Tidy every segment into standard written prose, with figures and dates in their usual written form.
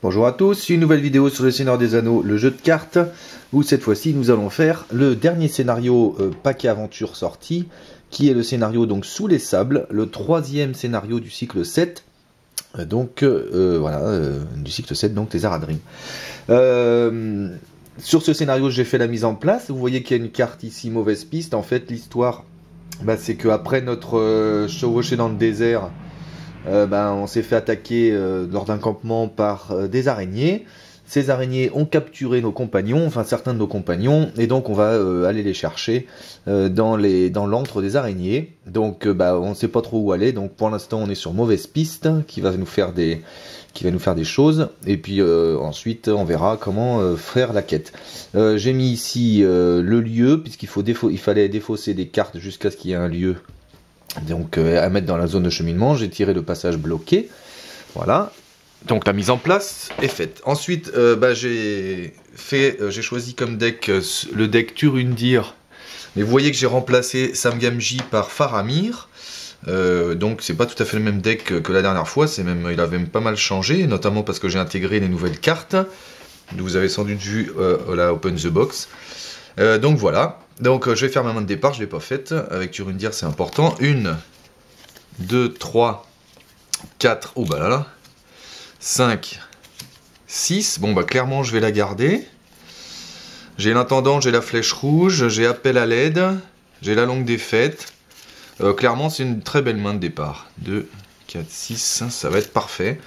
Bonjour à tous, une nouvelle vidéo sur le Seigneur des Anneaux, le jeu de cartes, où cette fois-ci nous allons faire le dernier scénario paquet aventure sorti, qui est le scénario donc Sous les Sables, le troisième scénario du cycle 7, du cycle 7, donc les Aradrim. Sur ce scénario, j'ai fait la mise en place, vous voyez qu'il y a une carte ici, mauvaise piste, en fait l'histoire, c'est qu'après notre chevauchée dans le désert, on s'est fait attaquer lors d'un campement par des araignées. Ces araignées ont capturé nos compagnons, enfin certains de nos compagnons, et donc on va aller les chercher dans l'antre des araignées. Donc on ne sait pas trop où aller, donc pour l'instant on est sur mauvaise piste, qui va nous faire des choses, et puis ensuite on verra comment faire la quête. J'ai mis ici le lieu, puisqu'il fallait défausser des cartes jusqu'à ce qu'il y ait un lieu. Donc à mettre dans la zone de cheminement, j'ai tiré le passage bloqué, voilà, donc la mise en place est faite. Ensuite j'ai choisi comme deck le deck Turundir, mais vous voyez que j'ai remplacé Sam Gamgee par Faramir, donc c'est pas tout à fait le même deck que la dernière fois, il avait même pas mal changé, notamment parce que j'ai intégré les nouvelles cartes, vous avez sans doute vu la Open the Box. Donc voilà, donc je vais faire ma main de départ, je ne l'ai pas faite, avec Turundir c'est important. 1, 2, 3, 4, oh bah là là, 5, 6, bon bah clairement je vais la garder. J'ai l'intendant, j'ai la flèche rouge, j'ai appel à l'aide, j'ai la longue défaite. Clairement c'est une très belle main de départ. 2, 4, 6, ça va être parfait.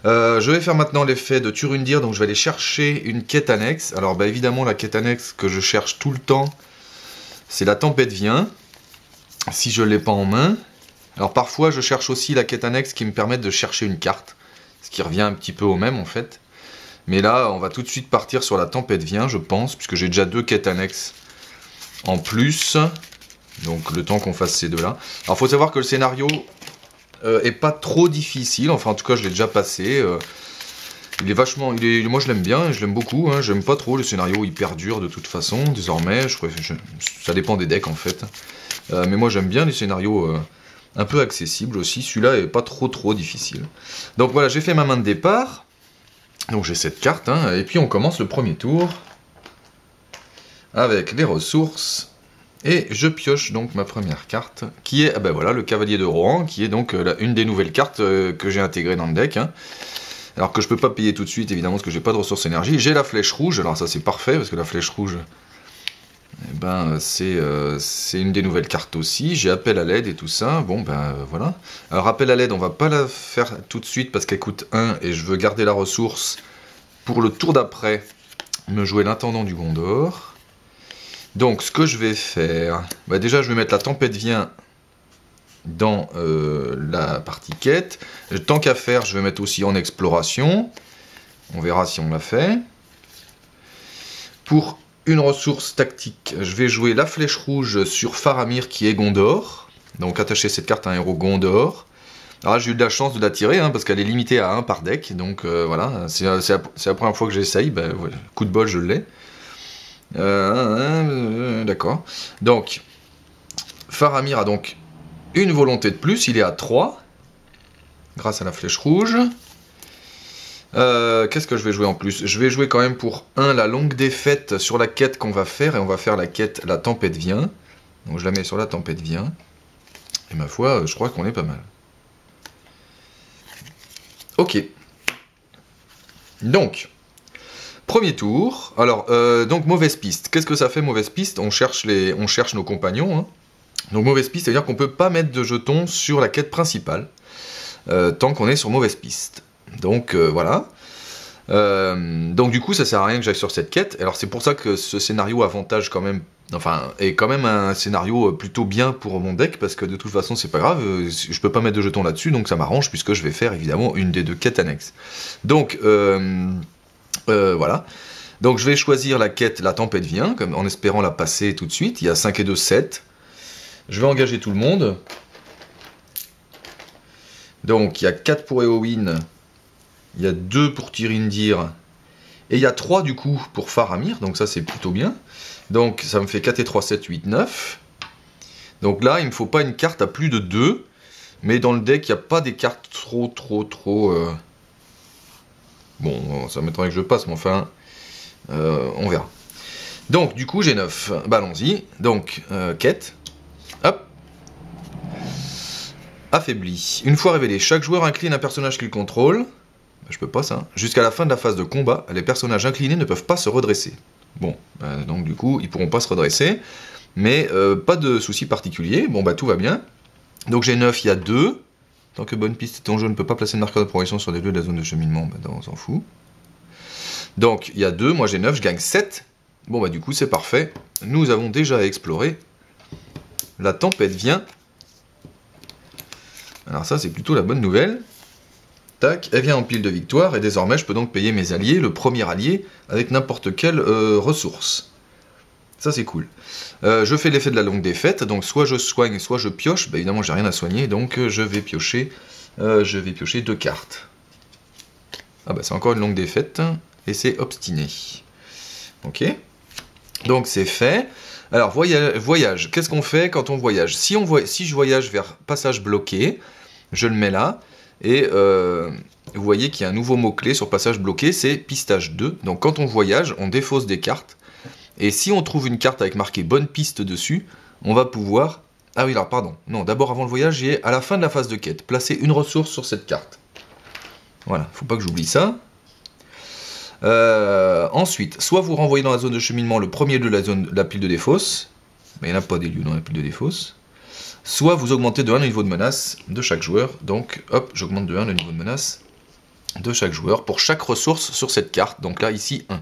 Je vais faire maintenant l'effet de Turundir, donc je vais aller chercher une quête annexe. Alors évidemment la quête annexe que je cherche tout le temps, c'est la tempête vient, si je ne l'ai pas en main. Alors parfois je cherche aussi la quête annexe qui me permet de chercher une carte, ce qui revient un petit peu au même en fait. Mais là on va tout de suite partir sur la tempête vient je pense, puisque j'ai déjà 2 quêtes annexes en plus. Donc le temps qu'on fasse ces deux là. Alors il faut savoir que le scénario est pas trop difficile, enfin en tout cas je l'ai déjà passé. Il est vachement, moi je l'aime bien, je l'aime beaucoup, hein. J'aime pas trop le scénario hyper dur de toute façon, désormais, ça dépend des decks en fait. Mais moi j'aime bien les scénarios un peu accessibles aussi, celui-là est pas trop difficile. Donc voilà, j'ai fait ma main de départ, donc j'ai cette carte, hein, et puis on commence le premier tour avec les ressources. Et je pioche donc ma première carte, qui est voilà, le Cavalier de Rohan, qui est donc une des nouvelles cartes que j'ai intégrées dans le deck. Hein. Alors que je peux pas payer tout de suite, évidemment, parce que j'ai pas de ressources énergie. J'ai la flèche rouge, alors ça c'est parfait, parce que la flèche rouge, c'est une des nouvelles cartes aussi. J'ai appel à l'aide et tout ça, bon voilà. Alors appel à l'aide, on va pas la faire tout de suite, parce qu'elle coûte 1, et je veux garder la ressource pour le tour d'après, me jouer l'intendant du Gondor. Donc ce que je vais faire, déjà je vais mettre la tempête vient dans la partie quête. Tant qu'à faire, je vais mettre aussi en exploration. On verra si on l'a fait. Pour une ressource tactique, je vais jouer la flèche rouge sur Faramir qui est Gondor. Donc attacher cette carte à un héros Gondor. Alors j'ai eu de la chance de la tirer, hein, parce qu'elle est limitée à 1 par deck. Donc voilà, c'est la première fois que j'essaye. Coup de bol, je l'ai. D'accord. Donc, Faramir a donc une volonté de plus, il est à 3, grâce à la flèche rouge. Qu'est-ce que je vais jouer en plus? Je vais jouer quand même pour 1 la longue défaite sur la quête qu'on va faire, et on va faire la quête La tempête vient. Donc je la mets sur La tempête vient. Et ma foi, je crois qu'on est pas mal. Ok. Donc... Premier tour, alors donc mauvaise piste. Qu'est-ce que ça fait mauvaise piste? On cherche nos compagnons. Hein. Donc mauvaise piste, c'est-à-dire qu'on ne peut pas mettre de jetons sur la quête principale tant qu'on est sur mauvaise piste. Donc voilà. Donc du coup ça sert à rien que j'aille sur cette quête. Alors c'est pour ça que ce scénario avantage quand même, est quand même un scénario plutôt bien pour mon deck, parce que de toute façon c'est pas grave, je peux pas mettre de jetons là-dessus, donc ça m'arrange puisque je vais faire évidemment une des 2 quêtes annexes. Donc voilà, donc je vais choisir la quête La tempête vient, en espérant la passer tout de suite. Il y a 5 et 2, 7. Je vais engager tout le monde. Donc il y a 4 pour Éowyn, il y a 2 pour Turundir, et il y a 3 du coup pour Faramir, donc ça c'est plutôt bien. Donc ça me fait 4 et 3, 7, 8, 9. Donc là il ne me faut pas une carte à plus de 2, mais dans le deck il n'y a pas des cartes trop Bon, ça m'étonnerait que je passe, mais enfin, on verra. Donc, du coup, j'ai 9. Bah, allons-y. Donc, quête. Hop. Affaibli. Une fois révélé, chaque joueur incline un personnage qu'il contrôle. Bah, je peux pas ça. Jusqu'à la fin de la phase de combat, les personnages inclinés ne peuvent pas se redresser. Bon, bah, donc du coup, ils pourront pas se redresser. Mais pas de soucis particuliers. Bon, bah, tout va bien. Donc, j'ai 9, il y a 2. Tant que bonne piste, ton jeu ne peut pas placer de marqueur de progression sur les lieux de la zone de cheminement. Bah, on s'en fout. Donc, il y a 2, moi j'ai 9, je gagne 7. Bon, bah, du coup, c'est parfait. Nous avons déjà exploré. La tempête vient. Alors ça, c'est plutôt la bonne nouvelle. Tac, elle vient en pile de victoire, et désormais, je peux donc payer mes alliés, le premier allié, avec n'importe quelle ressource. Ça, c'est cool. Je fais l'effet de la longue défaite, donc soit je soigne, soit je pioche. Bah, évidemment, j'ai rien à soigner, donc je vais piocher 2 cartes. Ah bah, c'est encore une longue défaite, et c'est obstiné. Ok. Donc, c'est fait. Alors, voyage. Qu'est-ce qu'on fait quand on voyage? Si je voyage vers passage bloqué, je le mets là, et vous voyez qu'il y a un nouveau mot-clé sur passage bloqué, c'est pistage 2. Donc, quand on voyage, on défausse des cartes, et si on trouve une carte avec marqué bonne piste dessus, on va pouvoir... Ah oui, alors pardon, non, d'abord avant le voyage, j'ai à la fin de la phase de quête, placer une ressource sur cette carte. Voilà, faut pas que j'oublie ça. Ensuite, soit vous renvoyez dans la zone de cheminement le premier lieu de la pile de défausse, mais il n'y en a pas des lieux dans la pile de défausse, soit vous augmentez de 1 le niveau de menace de chaque joueur, donc hop, j'augmente de 1 le niveau de menace de chaque joueur pour chaque ressource sur cette carte, donc là ici 1.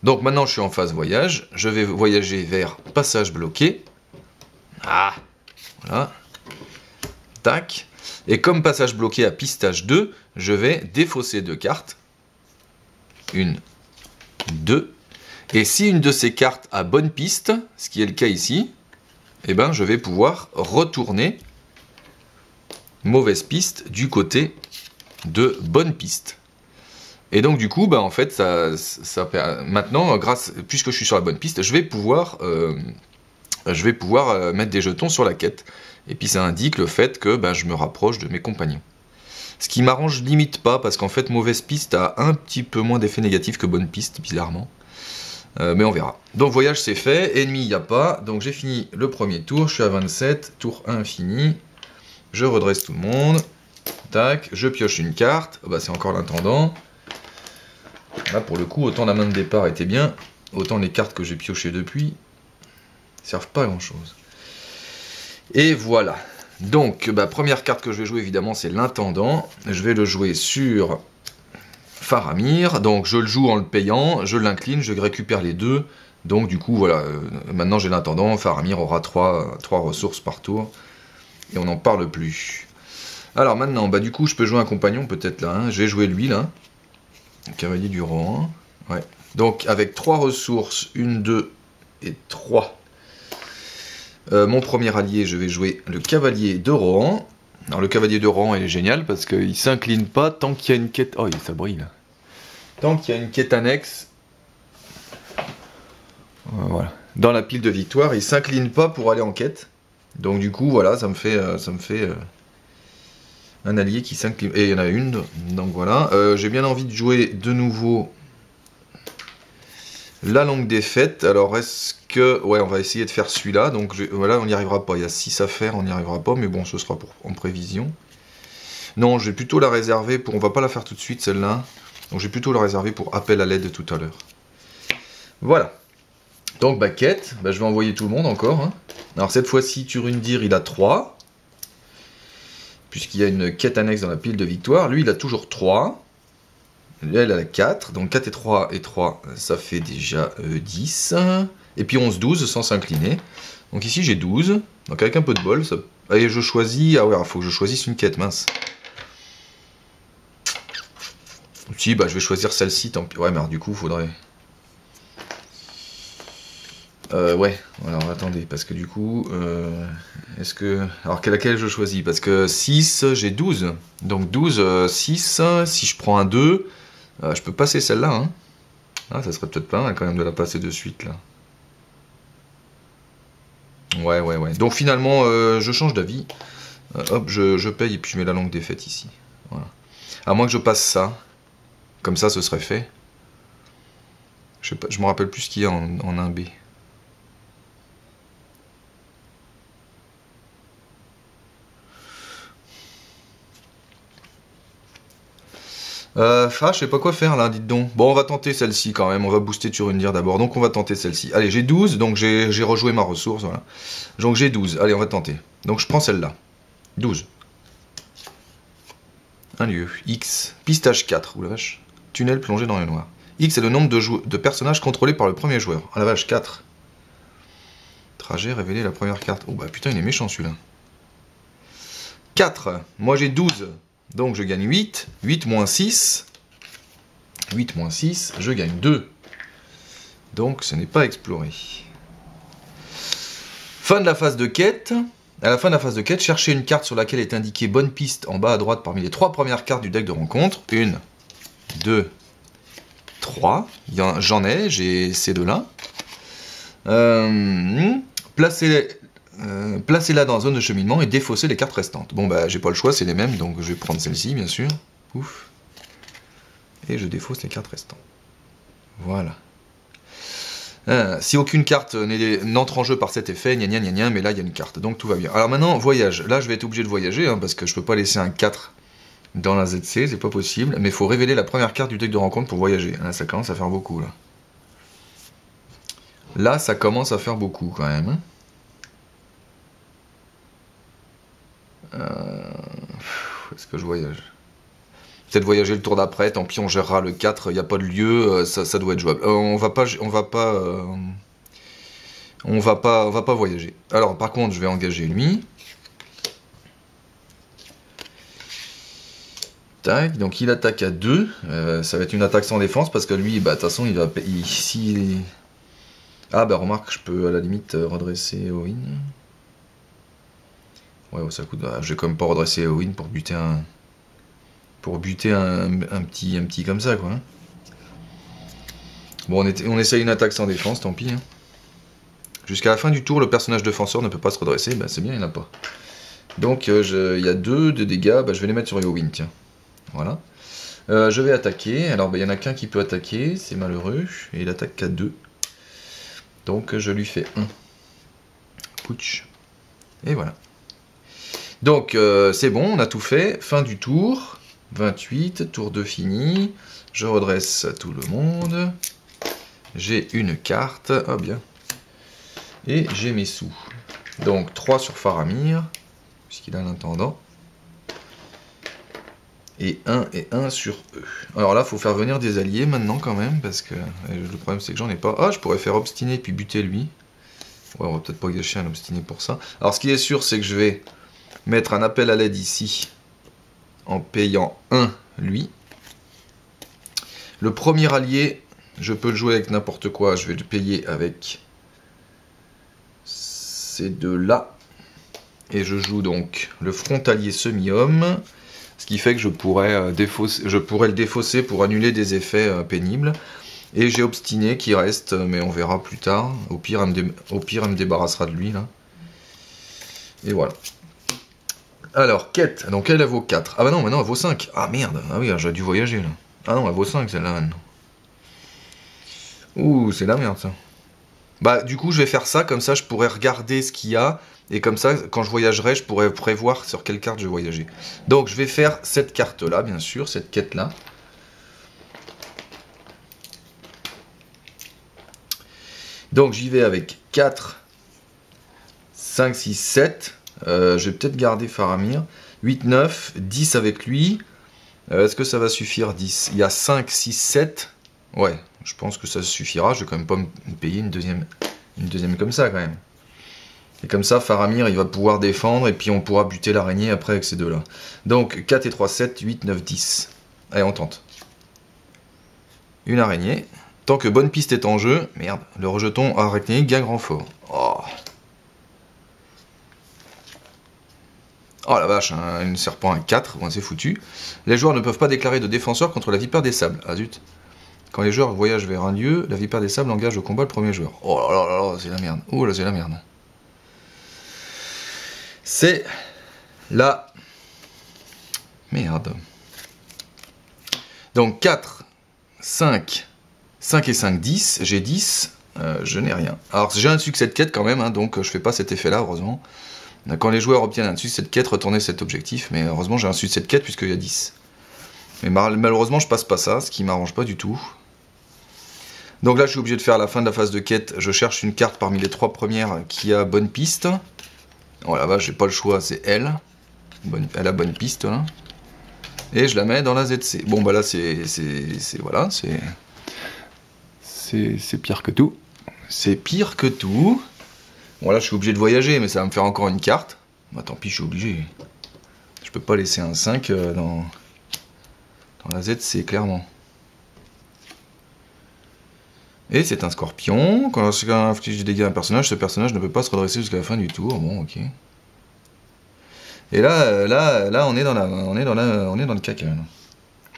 Donc maintenant je suis en phase voyage, je vais voyager vers passage bloqué, voilà, tac, et comme passage bloqué à pistage 2, je vais défausser 2 cartes, 1, 2, et si une de ces cartes a bonne piste, ce qui est le cas ici, eh ben je vais pouvoir retourner mauvaise piste du côté de bonne piste. Et donc du coup, bah, en fait, maintenant, puisque je suis sur la bonne piste, je vais pouvoir mettre des jetons sur la quête. Et puis ça indique le fait que bah, je me rapproche de mes compagnons. Ce qui m'arrange limite pas, parce qu'en fait, mauvaise piste a un petit peu moins d'effet négatif que bonne piste, bizarrement. Mais on verra. Donc voyage c'est fait, ennemi il n'y a pas, donc j'ai fini le premier tour, je suis à 27, tour 1 fini, je redresse tout le monde, tac, je pioche une carte, bah, c'est encore l'intendant. Là pour le coup, autant la main de départ était bien, autant les cartes que j'ai piochées depuis servent pas à grand chose. Et voilà. Donc, bah, première carte que je vais jouer évidemment c'est l'intendant. Je vais le jouer sur Faramir, donc je le joue en le payant, je l'incline, je récupère les 2. Donc du coup voilà, maintenant j'ai l'intendant, Faramir aura 3 ressources par tour. Et on n'en parle plus. Alors maintenant, bah du coup je peux jouer un compagnon peut-être là, hein. Je vais jouer lui là. Cavalier du Rohan. Ouais. Donc avec 3 ressources, 1, 2 et 3. Mon premier allié, je vais jouer le cavalier de Rohan. Alors le cavalier de Rohan, il est génial parce qu'il s'incline pas tant qu'il y a une quête... Oh, ça brille là. Tant qu'il y a une quête annexe... Voilà. Dans la pile de victoire, il s'incline pas pour aller en quête. Donc du coup, voilà, ça me fait un allié qui s'incline... Et il y en a une, donc voilà. J'ai bien envie de jouer de nouveau la longue défaite. Alors est-ce que... Ouais, on va essayer de faire celui-là. Donc voilà, on n'y arrivera pas. Il y a 6 à faire, on n'y arrivera pas. Mais bon, ce sera en prévision. Non, je vais plutôt la réserver pour... On va pas la faire tout de suite, celle-là. Donc je vais plutôt la réserver pour appel à l'aide tout à l'heure. Voilà. Donc, bah, quête. Bah, je vais envoyer tout le monde encore. Hein. Alors cette fois-ci, Turundir, il a 3. Puisqu'il y a une quête annexe dans la pile de victoire. Lui, il a toujours 3. Là, elle a 4. Donc 4 et 3, ça fait déjà 10. Et puis 11, 12 sans s'incliner. Donc ici, j'ai 12. Donc avec un peu de bol, ça... Allez, je choisis... Ah ouais, il faut que je choisisse une quête, mince. Si, bah je vais choisir celle-ci, tant pis. Ouais, mais alors, du coup, il faudrait... ouais, alors attendez, parce que du coup, est-ce que... Alors, laquelle je choisis? Parce que 6, j'ai 12. Donc 12, 6, si je prends un 2, je peux passer celle-là. Hein. Ah, ça serait peut-être pas mal quand même de la passer de suite, là. Ouais. Donc finalement, je change d'avis. Hop, je paye et puis je mets la longue défaite ici. Voilà. À moins que je passe ça. Comme ça, ce serait fait. Je sais pas, je me rappelle plus ce qu'il y a en 1B. Je sais pas quoi faire là, dites donc. Bon, on va tenter celle-ci quand même, on va booster Turundir d'abord, donc on va tenter celle-ci. Allez, j'ai 12, donc j'ai rejoué ma ressource, voilà. Donc j'ai 12, allez, on va tenter. Donc je prends celle-là. 12. Un lieu. X. Pistage 4, ou la vache. Tunnel plongé dans le noir. X est le nombre de personnages contrôlés par le premier joueur. Ah la vache, 4. Trajet, révéler la première carte. Oh bah putain, il est méchant celui-là. 4. Moi j'ai 12. Donc je gagne 8. 8 moins 6. 8 moins 6, je gagne 2. Donc ce n'est pas exploré. Fin de la phase de quête. À la fin de la phase de quête, cherchez une carte sur laquelle est indiquée bonne piste en bas à droite parmi les 3 premières cartes du deck de rencontre. 1, 2, 3. J'en ai, j'ai ces deux-là. Placez-la dans la zone de cheminement et défaussez les cartes restantes. Bon bah j'ai pas le choix, c'est les mêmes, donc je vais prendre celle-ci bien sûr. Ouf. Et je défausse les cartes restantes. Voilà. Si aucune carte n'entre en jeu par cet effet, gna gna gna gna, mais là il y a une carte, donc tout va bien. Alors maintenant, voyage. Là je vais être obligé de voyager, hein, parce que je peux pas laisser un 4 dans la ZC, c'est pas possible. Mais il faut révéler la première carte du deck de rencontre pour voyager. Là ça commence à faire beaucoup là. Là ça commence à faire beaucoup quand même. Hein. Est-ce que je voyage? Peut-être voyager le tour d'après, tant pis on gérera le 4, il n'y a pas de lieu, ça doit être jouable. On va pas voyager. Alors par contre je vais engager lui. Tac, donc il attaque à 2, ça va être une attaque sans défense parce que lui, bah de toute façon il va... Ah bah remarque, je peux à la limite redresser Owen. Ouais, ça coûte... je vais quand même pas redresser Owen pour buter un... un petit comme ça quoi. Bon on essaye une attaque sans défense, tant pis. Hein. Jusqu'à la fin du tour, le personnage défenseur ne peut pas se redresser, bah c'est bien, il n'y en a pas. Donc il y a 2 de dégâts, bah, je vais les mettre sur Eowyn, tiens. Voilà. Je vais attaquer, alors bah, il n'y en a qu'un qui peut attaquer, c'est malheureux, et il attaque qu'à 2. Donc je lui fais 1. Pouch. Et voilà. Donc c'est bon, on a tout fait, fin du tour. 28, tour 2 fini. Je redresse tout le monde. J'ai une carte. Ah bien. Et j'ai mes sous. Donc 3 sur Faramir, puisqu'il a l'intendant. Et 1 sur eux. Alors là, il faut faire venir des alliés maintenant quand même, parce que le problème c'est que j'en ai pas. Ah, je pourrais faire obstiner puis buter lui. Ouais, on va peut-être pas gâcher un obstiné pour ça. Alors ce qui est sûr, c'est que je vais mettre un appel à l'aide ici, en payant 1 lui. Le premier allié, je peux le jouer avec n'importe quoi, je vais le payer avec ces deux-là. Et je joue donc le frontalier semi-homme, ce qui fait que je pourrais le défausser pour annuler des effets pénibles. Et j'ai obstiné qui reste, mais on verra plus tard. Au pire, elle me débarrassera de lui, là. Et voilà. Alors, quête. Donc elle vaut 4. Ah bah non, maintenant elle vaut 5. Ah merde. Ah oui, j'ai dû voyager, là. Ah non, elle vaut 5, celle-là, maintenant. Ouh, c'est la merde, ça. Bah, du coup, je vais faire ça. Comme ça, je pourrais regarder ce qu'il y a. Et comme ça, quand je voyagerai, je pourrais prévoir sur quelle carte je vais voyager. Donc, je vais faire cette carte-là, bien sûr, cette quête-là. Donc, j'y vais avec 4, 5, 6, 7. Je vais peut-être garder Faramir. 8, 9, 10 avec lui. Est-ce que ça va suffire, 10? Il y a 5, 6, 7. Ouais, je pense que ça suffira. Je vais quand même pas me payer une deuxième comme ça, quand même. Et comme ça, Faramir, il va pouvoir défendre, et puis on pourra buter l'araignée après avec ces deux-là. Donc, 4 et 3, 7, 8, 9, 10. Allez, on tente. Une araignée. Tant que bonne piste est en jeu, merde, le rejeton araignée gagne renfort. Oh. Oh la vache, une serpent à 4, bon, c'est foutu. Les joueurs ne peuvent pas déclarer de défenseur contre la vipère des sables. Ah zut. Quand les joueurs voyagent vers un lieu, la vipère des sables engage au combat le premier joueur. Oh là là là, c'est la merde. Oh là, c'est la merde. C'est la merde. Donc 4, 5. 5 et 5, 10. J'ai 10. Je n'ai rien. Alors j'ai un succès de quête quand même, hein, donc je fais pas cet effet là, heureusement. Quand les joueurs obtiennent un succès de quête, retournez cet objectif, mais heureusement j'ai un succès de quête puisqu'il y a 10. Mais malheureusement je passe pas ça, ce qui m'arrange pas du tout. Donc là je suis obligé de faire à la fin de la phase de quête, je cherche une carte parmi les 3 premières qui a bonne piste. Oh la vache, j'ai pas le choix, c'est elle. Elle a bonne piste là. Et je la mets dans la ZC. Bon bah là c'est voilà, c'est pire que tout. C'est pire que tout. Bon là je suis obligé de voyager, mais ça va me faire encore une carte. Bah tant pis, je suis obligé. Je peux pas laisser un 5 dans la ZC, clairement. Et c'est un scorpion. Quand on inflige des dégâts à un personnage, ce personnage ne peut pas se redresser jusqu'à la fin du tour. Bon, ok. Et là on est dans le caca. Là.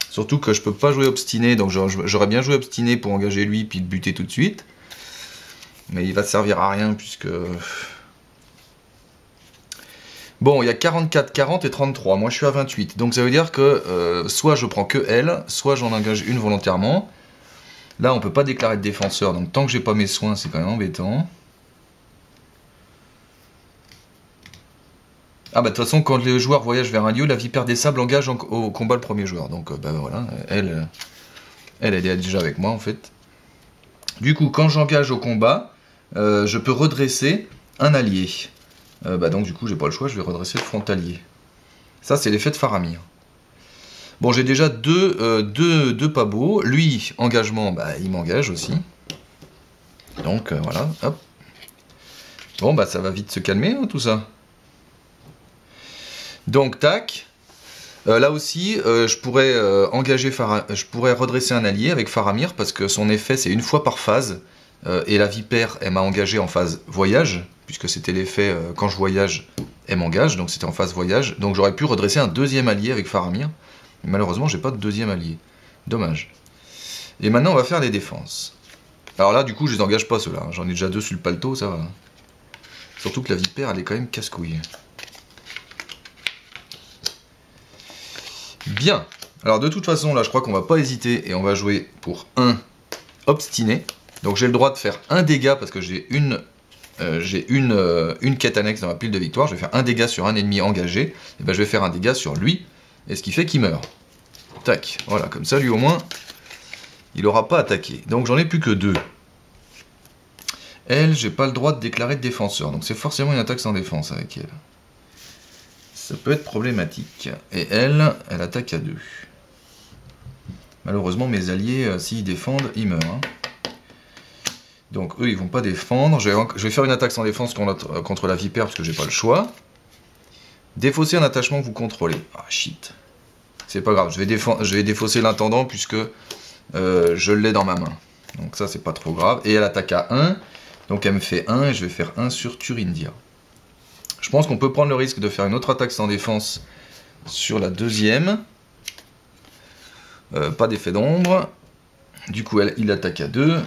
Surtout que je peux pas jouer obstiné, donc j'aurais bien joué obstiné pour engager lui puis le buter tout de suite. Mais il va servir à rien puisque... Bon, il y a 44, 40 et 33. Moi, je suis à 28. Donc, ça veut dire que soit je prends que elle, soit j'en engage une volontairement. Là, on peut pas déclarer de défenseur. Donc, tant que j'ai pas mes soins, c'est quand même embêtant. Ah bah, de toute façon, quand le joueur voyage vers un lieu, la vipère des sables engage au combat le premier joueur. Donc, bah voilà, elle est déjà avec moi, en fait. Du coup, quand j'engage au combat... je peux redresser un allié. Bah donc du coup j'ai pas le choix, je vais redresser le frontalier. Ça c'est l'effet de Faramir. Bon j'ai déjà deux pas beaux. Lui, engagement, bah il m'engage aussi. Donc voilà, hop. Bon bah ça va vite se calmer hein, tout ça. Donc tac. Là aussi, je pourrais je pourrais redresser un allié avec Faramir parce que son effet c'est une fois par phase. Et la vipère, elle m'a engagé en phase voyage, puisque c'était l'effet quand je voyage, elle m'engage, donc c'était en phase voyage. Donc j'aurais pu redresser un deuxième allié avec Faramir. Mais malheureusement, j'ai pas de deuxième allié. Dommage. Et maintenant, on va faire les défenses. Alors là, du coup, je les engage pas ceux-là. J'en ai déjà 2 sur le paletot, ça va. Surtout que la vipère, elle est quand même casse-couille. Bien. Alors de toute façon, là, je crois qu'on va pas hésiter et on va jouer pour un obstiné. Donc j'ai le droit de faire un dégât parce que j'ai une quête annexe dans ma pile de victoire. Je vais faire un dégât sur un ennemi engagé. Et ben je vais faire un dégât sur lui. Et ce qui fait qu'il meurt. Tac. Voilà, comme ça lui au moins, il n'aura pas attaqué. Donc j'en ai plus que 2. Elle, j'ai pas le droit de déclarer de défenseur. Donc c'est forcément une attaque sans défense avec elle. Ça peut être problématique. Et elle attaque à 2. Malheureusement mes alliés, s'ils défendent, ils meurent. Hein. Donc eux ils vont pas défendre, je vais faire une attaque sans défense contre la vipère parce que j'ai pas le choix. Défausser un attachement que vous contrôlez. Ah shit. C'est pas grave, je vais défausser l'intendant puisque je l'ai dans ma main. Donc ça c'est pas trop grave. Et elle attaque à 1, donc elle me fait 1 et je vais faire 1 sur Thurindia. Je pense qu'on peut prendre le risque de faire une autre attaque sans défense sur la deuxième. Pas d'effet d'ombre. Du coup il attaque à 2.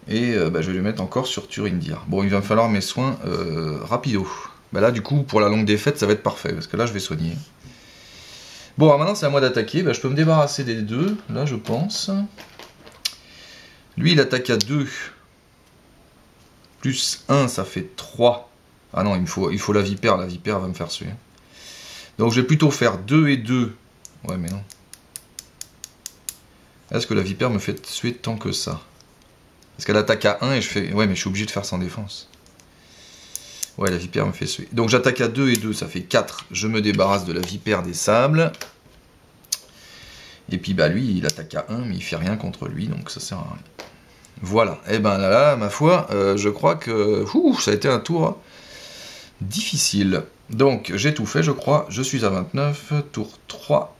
Et bah, je vais lui mettre encore sur Thurindia. Bon, il va me falloir mes soins rapido. Bah là, du coup, pour la longue défaite, ça va être parfait, parce que là, je vais soigner. Bon, alors maintenant, c'est à moi d'attaquer. Bah, je peux me débarrasser des 2, là, je pense. Lui, il attaque à 2. Plus 1, ça fait 3. Ah non, il faut la vipère va me faire suer. Donc, je vais plutôt faire 2 et 2. Ouais, mais non. Est-ce que la vipère me fait suer tant que ça? Parce qu'elle attaque à 1 et je fais... Ouais, mais je suis obligé de faire sans défense. Ouais, la vipère me fait suer. Donc j'attaque à 2 et 2, ça fait 4. Je me débarrasse de la vipère des sables. Et puis bah lui, il attaque à 1, mais il fait rien contre lui, donc ça sert à rien. Voilà. Et ben là, ma foi, je crois que... ça a été un tour difficile. Donc j'ai tout fait, je crois. Je suis à 29, tour 3.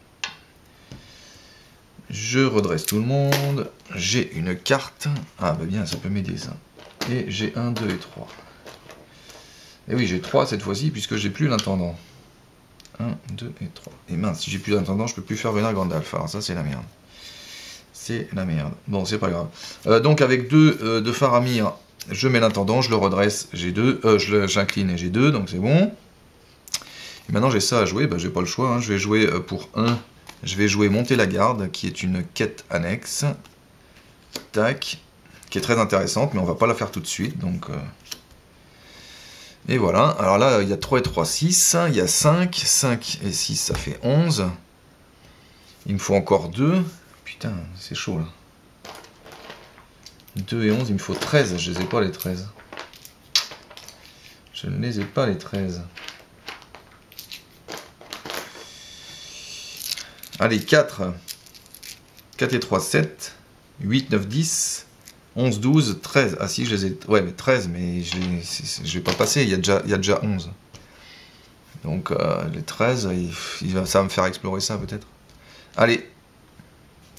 Je redresse tout le monde. J'ai une carte. Ah bah bien, ça peut m'aider ça. Et j'ai 1, 2 et 3. Et oui, j'ai 3 cette fois-ci, puisque j'ai plus l'intendant. 1, 2 et 3. Et mince, si j'ai plus l'intendant, je peux plus faire venir Gandalf. Alors ça, c'est la merde. C'est la merde. Bon, c'est pas grave. Donc avec 2 de Faramir, je mets l'intendant, je le redresse, j'ai 2. J'incline et j'ai 2, donc c'est bon. Et maintenant j'ai ça à jouer, bah j'ai pas le choix. Hein. Je vais jouer pour 1 je vais jouer monter la garde, qui est une quête annexe. Tac. Qui est très intéressante, mais on va pas la faire tout de suite, donc... Et voilà, alors là, il y a 3 et 3, 6, il y a 5, 5 et 6, ça fait 11. Il me faut encore 2. Putain, c'est chaud, là. 2 et 11, il me faut 13, je les ai pas les 13. Je ne les ai pas les 13. Allez, 4. 4 et 3, 7. 8, 9, 10. 11, 12, 13. Ah si, je les ai... Ouais, mais 13, mais je vais pas passer, il y a déjà 11. Donc, les 13, ça va me faire explorer ça, peut-être. Allez.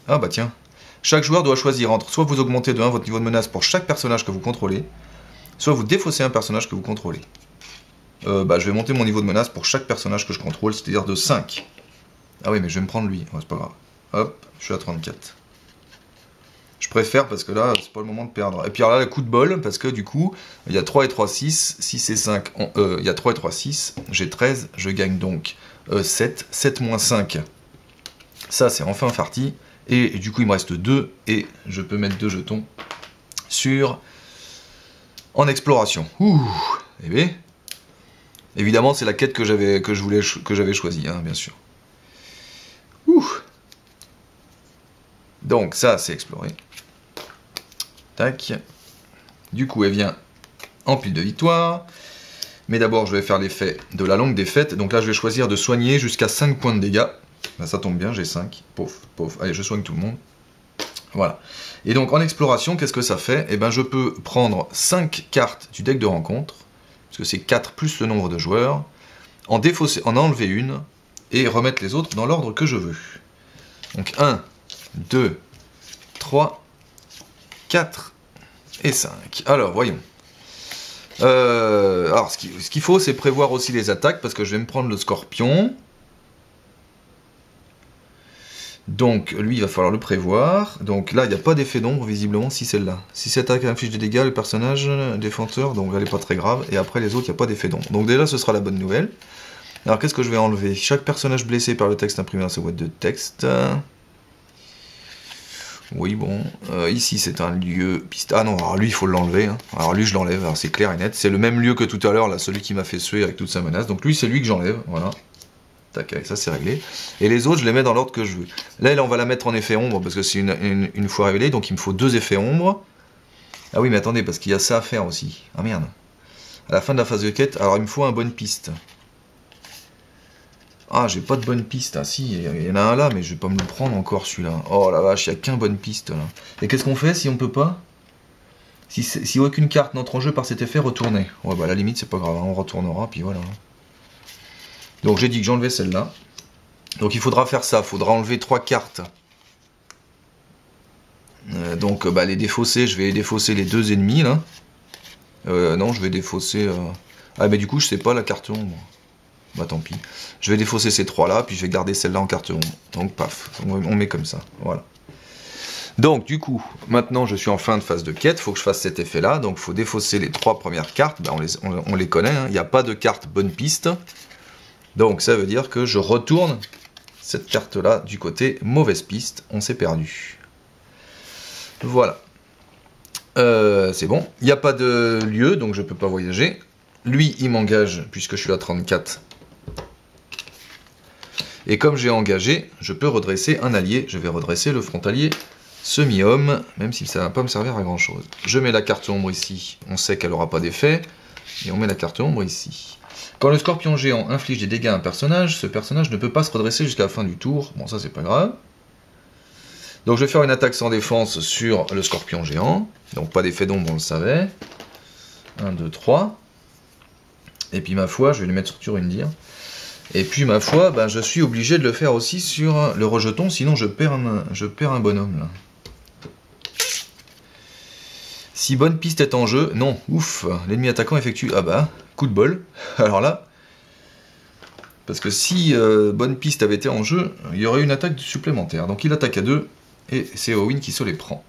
Ah bah tiens. Chaque joueur doit choisir entre soit vous augmentez de 1 votre niveau de menace pour chaque personnage que vous contrôlez, soit vous défaussez un personnage que vous contrôlez. Bah je vais monter mon niveau de menace pour chaque personnage que je contrôle, c'est-à-dire de 5. Ah oui, mais je vais me prendre lui, ouais, c'est pas grave. Hop, je suis à 34. Je préfère parce que là, c'est pas le moment de perdre. Et puis alors là, le coup de bol, parce que du coup, il y a 3 et 3, 6, 6 et 5, il y a 3 et 3, 6, j'ai 13, je gagne donc 7, 7 moins 5. Ça, c'est enfin farti. Et du coup, il me reste 2, et je peux mettre 2 jetons sur... en exploration. Ouh, eh bien... Évidemment, c'est la quête que j'avais choisie, hein, bien sûr. Ouh. Donc, ça, c'est explorer. Tac. Du coup, elle vient en pile de victoire. Mais d'abord, je vais faire l'effet de la longue défaite. Donc là, je vais choisir de soigner jusqu'à 5 points de dégâts. Là, ça tombe bien, j'ai 5. Pauf, pauf. Allez, je soigne tout le monde. Voilà. Et donc, en exploration, qu'est-ce que ça fait? Eh bien, je peux prendre 5 cartes du deck de rencontre, parce que c'est 4 plus le nombre de joueurs, en enlever une, et remettre les autres dans l'ordre que je veux. Donc, 1, 2, 3, 4 et 5. Alors, voyons. Alors, ce qu'il faut, c'est prévoir aussi les attaques, parce que je vais me prendre le scorpion. Donc, lui, il va falloir le prévoir. Donc là, il n'y a pas d'effet d'ombre, visiblement, si celle-là. Si cette attaque inflige des dégâts, le personnage défenseur, donc elle n'est pas très grave. Et après, les autres, il n'y a pas d'effet d'ombre. Donc déjà, ce sera la bonne nouvelle. Alors, qu'est-ce que je vais enlever? Chaque personnage blessé par le texte imprimé dans sa boîte de texte. Oui, bon. Ici, c'est un lieu... Ah non, alors lui, il faut l'enlever. Hein. Alors lui, je l'enlève, c'est clair et net. C'est le même lieu que tout à l'heure, là, celui qui m'a fait suer avec toute sa menace. Donc lui, c'est lui que j'enlève, voilà. Tac, ça c'est réglé. Et les autres, je les mets dans l'ordre que je veux. Là, on va la mettre en effet ombre, parce que c'est une fois révélée, donc il me faut 2 effets ombre. Ah oui, mais attendez, parce qu'il y a ça à faire aussi. Ah merde. À la fin de la phase de quête, alors il me faut une bonne piste. Ah, j'ai pas de bonne piste. Ah si, il y en a un là, mais je vais pas me le prendre encore celui-là. Oh la vache, il n'y a qu'une bonne piste là. Et qu'est-ce qu'on fait si on peut pas? Si aucune carte n'entre en jeu par cet effet, retournez. Ouais, bah à la limite, c'est pas grave, hein, on retournera, puis voilà. Donc j'ai dit que j'enlevais celle-là. Donc il faudra faire ça, il faudra enlever 3 cartes. Donc bah, les défausser, je vais défausser les 2 ennemis là. Non, je vais défausser... Ah mais du coup je sais pas la carte ombre. Bah tant pis. Je vais défausser ces 3 là, puis je vais garder celle-là en carte ombre. Donc paf, on met comme ça, voilà. Donc du coup, maintenant je suis en fin de phase de quête, il faut que je fasse cet effet là. Donc il faut défausser les 3 premières cartes, bah, on les connaît, hein. Il n'y a pas de carte bonne piste. Donc ça veut dire que je retourne cette carte-là du côté mauvaise piste. On s'est perdu. Voilà. C'est bon. Il n'y a pas de lieu, donc je ne peux pas voyager. Lui, il m'engage, puisque je suis à 34. Et comme j'ai engagé, je peux redresser un allié. Je vais redresser le frontalier semi-homme, même si ça ne va pas me servir à grand-chose. Je mets la carte ombre ici. On sait qu'elle n'aura pas d'effet. Et on met la carte ombre ici. Quand le scorpion géant inflige des dégâts à un personnage, ce personnage ne peut pas se redresser jusqu'à la fin du tour. Bon, ça, c'est pas grave. Donc, je vais faire une attaque sans défense sur le scorpion géant. Donc, pas d'effet d'ombre, on le savait. 1, 2, 3. Et puis, ma foi, je vais lui mettre sur Turundir. Et puis, ma foi, ben, je suis obligé de le faire aussi sur le rejeton, sinon je perds un bonhomme, là. Si bonne piste est en jeu, non, ouf, l'ennemi attaquant effectue, ah bah, coup de bol, alors là, parce que si bonne piste avait été en jeu, il y aurait une attaque supplémentaire, donc il attaque à 2, et c'est Owen qui se les prend.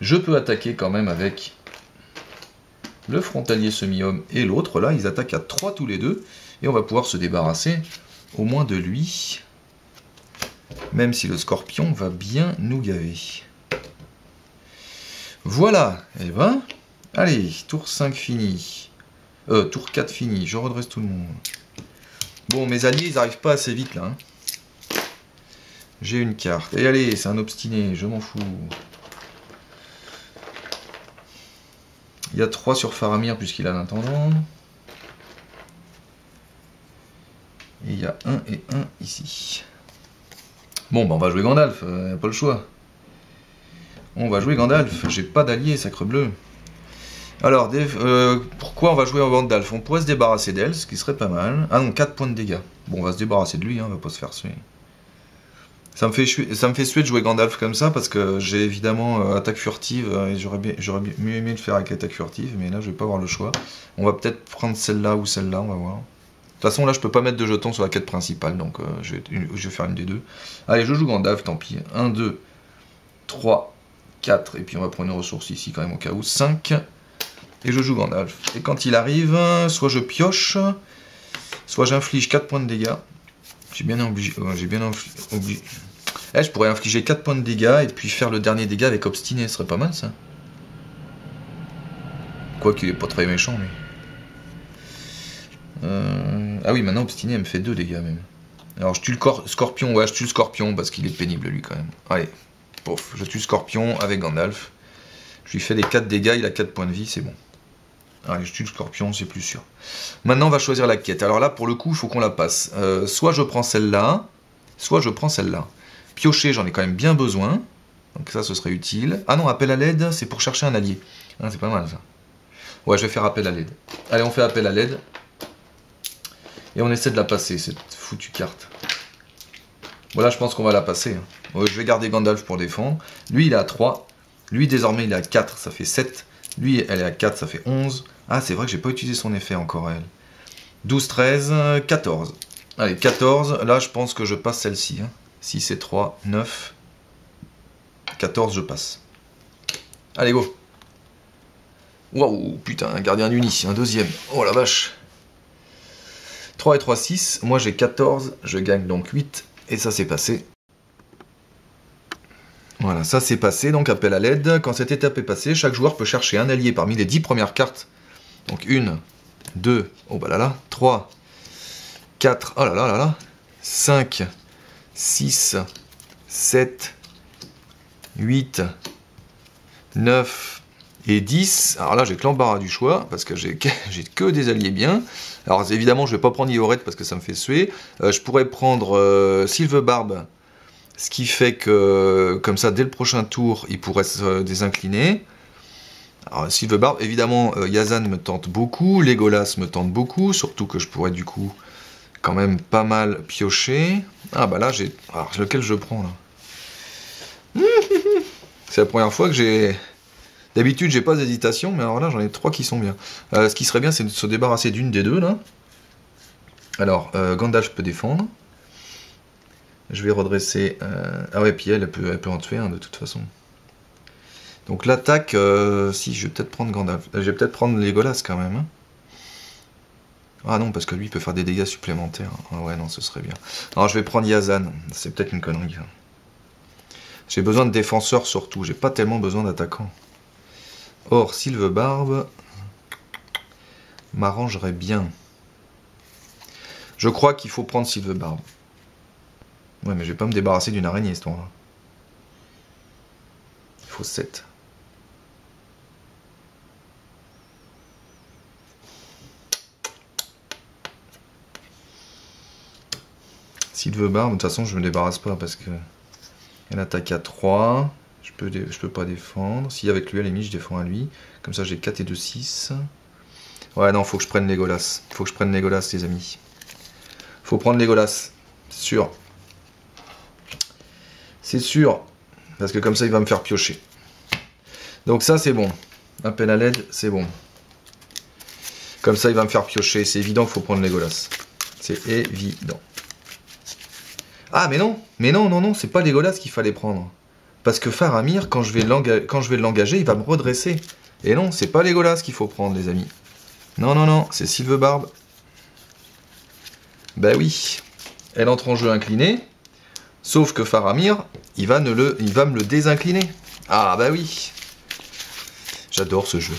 Je peux attaquer quand même avec le frontalier semi-homme et l'autre, là, ils attaquent à 3 tous les deux, et on va pouvoir se débarrasser au moins de lui. Même si le scorpion va bien nous gaver. Voilà, et ben, allez, tour 5 fini. Tour 4 fini, je redresse tout le monde. Bon, mes alliés, ils n'arrivent pas assez vite, là. Hein. J'ai une carte. Et allez, c'est un obstiné, je m'en fous. Il y a 3 sur Faramir, puisqu'il a l'intendant. Et il y a 1 et 1 ici. Bon, bah on va jouer Gandalf, pas le choix. On va jouer Gandalf, j'ai pas d'allié, sacre bleu. Alors, pourquoi on va jouer en Gandalf? On pourrait se débarrasser d'elle, ce qui serait pas mal. Ah non, 4 points de dégâts. Bon, on va se débarrasser de lui, hein, on va pas se faire suer. Ça me fait suer de jouer Gandalf comme ça, parce que j'ai évidemment attaque furtive, et j'aurais mieux aimé le faire avec attaque furtive, mais là je vais pas avoir le choix. On va peut-être prendre celle-là ou celle-là, on va voir. De toute façon, là je peux pas mettre de jetons sur la quête principale, donc je vais faire une des deux. Allez, je joue Gandalf, tant pis. 1, 2, 3, 4, et puis on va prendre une ressource ici quand même au cas où. 5, et je joue Gandalf. Et quand il arrive, soit je pioche, soit j'inflige 4 points de dégâts. J'ai bien obligé. Je pourrais infliger 4 points de dégâts et puis faire le dernier dégât avec obstiné, ce serait pas mal ça. Quoi qu'il est pas très méchant lui. Ah oui, maintenant obstiné elle me fait 2 dégâts même. Alors je tue le scorpion, ouais, je tue le scorpion parce qu'il est pénible lui quand même. Allez, pouf, je tue le scorpion avec Gandalf. Je lui fais les 4 dégâts, il a 4 points de vie, c'est bon. Allez, je tue le scorpion, c'est plus sûr. Maintenant, on va choisir la quête. Alors là, pour le coup, il faut qu'on la passe. Soit je prends celle-là, soit je prends celle-là. Piocher, j'en ai quand même bien besoin. Donc ça, ce serait utile. Ah non, appel à l'aide, c'est pour chercher un allié. Ah, c'est pas mal, ça. Ouais, je vais faire appel à l'aide. Allez, on fait appel à l'aide. Et on essaie de la passer, cette foutue carte. Voilà, je pense qu'on va la passer. Hein. Ouais, je vais garder Gandalf pour défendre. Lui, il est à 3. Lui, désormais, il est à 4, ça fait 7. Lui, elle est à 4, ça fait 11. Ah, c'est vrai que j'ai pas utilisé son effet encore, elle. 12, 13, 14. Allez, 14. Là, je pense que je passe celle-ci. Hein. 6 et 3, 9. 14, je passe. Allez, go. Waouh, putain, un gardien d'uni, un deuxième. Oh la vache. 3 et 3, 6. Moi, j'ai 14. Je gagne donc 8. Et ça, c'est passé. Voilà, ça c'est passé, donc appel à l'aide. Quand cette étape est passée, chaque joueur peut chercher un allié parmi les 10 premières cartes. Donc 1, 2, oh bah là là, 3, 4, oh là là là là, 5, 6, 7, 8, 9 et 10. Alors là j'ai que l'embarras du choix, parce que j'ai que des alliés bien. Alors évidemment je vais pas prendre Ioret parce que ça me fait suer. Je pourrais prendre Sylvebarbe. Ce qui fait que, comme ça, dès le prochain tour, il pourrait se désincliner. Alors, Sylvebarbe, évidemment, Yazan me tente beaucoup, Legolas me tente beaucoup, surtout que je pourrais, du coup, quand même pas mal piocher. Ah, bah là, j'ai... Alors, lequel je prends, là? C'est la première fois que j'ai... D'habitude, j'ai pas d'hésitation, mais alors là, j'en ai 3 qui sont bien. Ce qui serait bien, c'est de se débarrasser d'une des deux, là. Alors, Gandalf peut défendre. Je vais redresser... Ah ouais, puis elle peut en tuer un de toute façon. Donc l'attaque, si, je vais peut-être prendre Gandalf. Je vais peut-être prendre Legolas quand même. Hein. Ah non, parce que lui peut faire des dégâts supplémentaires. Ah ouais, non, ce serait bien. Alors je vais prendre Yazan. C'est peut-être une connerie. J'ai besoin de défenseurs surtout. J'ai pas tellement besoin d'attaquants. Or, Sylvebarbe m'arrangerait bien. Je crois qu'il faut prendre Sylvebarbe. Ouais, mais je vais pas me débarrasser d'une araignée, ce tour-là. Il faut 7. Sylvebarbe, de toute façon, je me débarrasse pas parce que elle attaque à 3. Je peux pas défendre. Si avec lui, à la limite, je défends à lui. Comme ça, j'ai 4 et 2, 6. Ouais, non, faut que je prenne Legolas. Faut que je prenne Legolas, les amis. Faut prendre Legolas. C'est sûr. C'est sûr. Parce que comme ça, il va me faire piocher. Donc ça, c'est bon. Appel à l'aide, c'est bon. Comme ça, il va me faire piocher. C'est évident qu'il faut prendre Legolas. C'est évident. Ah, mais non. Mais non, non, non. C'est pas Legolas qu'il fallait prendre. Parce que Faramir, quand je vais l'engager, il va me redresser. Et non, c'est pas Legolas qu'il faut prendre, les amis. Non, non, non. C'est Sylvebarbe. Bah oui. Elle entre en jeu incliné. Sauf que Faramir, il va me le désincliner. Ah bah oui. J'adore ce jeu.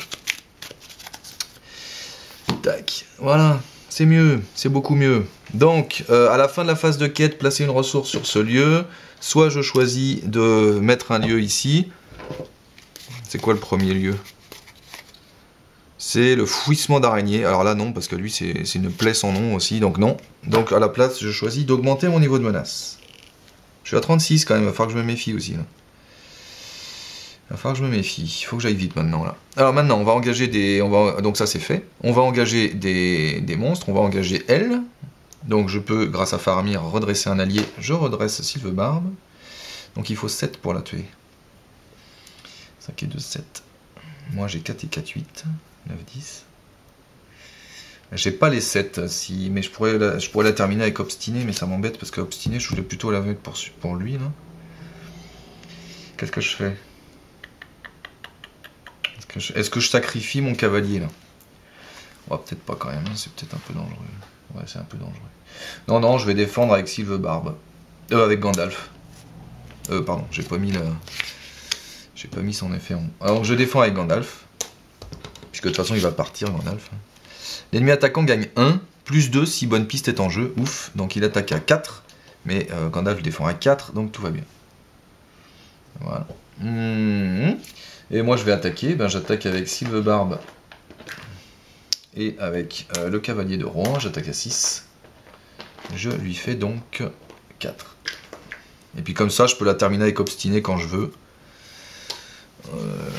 Tac, voilà, c'est mieux, c'est beaucoup mieux. Donc, à la fin de la phase de quête, placer une ressource sur ce lieu. Soit je choisis de mettre un lieu ici. C'est quoi le premier lieu? C'est le fouissement d'araignée. Alors là, non, parce que lui, c'est une plaie sans nom aussi, donc non. Donc, à la place, je choisis d'augmenter mon niveau de menace. Je suis à 36 quand même, il va falloir que je me méfie aussi, là. Il va falloir que je me méfie. Il faut que j'aille vite maintenant, là. Alors maintenant, on va engager des... Donc ça, c'est fait. On va engager des monstres. On va engager elle. Donc je peux, grâce à Faramir, redresser un allié. Je redresse Sylvebarbe. Donc il faut 7 pour la tuer. 5 et 2, 7. Moi, j'ai 4 et 4, 8. 9, 10. J'ai pas les 7, mais je pourrais la terminer avec Obstiné, mais ça m'embête parce que Obstiné, je voulais plutôt la mettre pour lui, là. Qu'est-ce que je fais? Est-ce que je sacrifie mon cavalier, là? Oh, peut-être pas quand même, hein, c'est peut-être un peu dangereux. Ouais, c'est un peu dangereux. Non, non, je vais défendre avec Sylvebarbe. Avec Gandalf. Pardon, j'ai pas mis son effet en... Alors, je défends avec Gandalf. Puisque de toute façon, il va partir, Gandalf. L'ennemi attaquant gagne 1, plus 2 si bonne piste est en jeu. Ouf, donc il attaque à 4. Mais Gandalf défend à 4, donc tout va bien. Voilà. Et moi, je vais attaquer. Ben, j'attaque avec Sylvebarbe. Et avec le cavalier de Rohan, j'attaque à 6. Je lui fais donc 4. Et puis comme ça, je peux la terminer avec Obstiné quand je veux.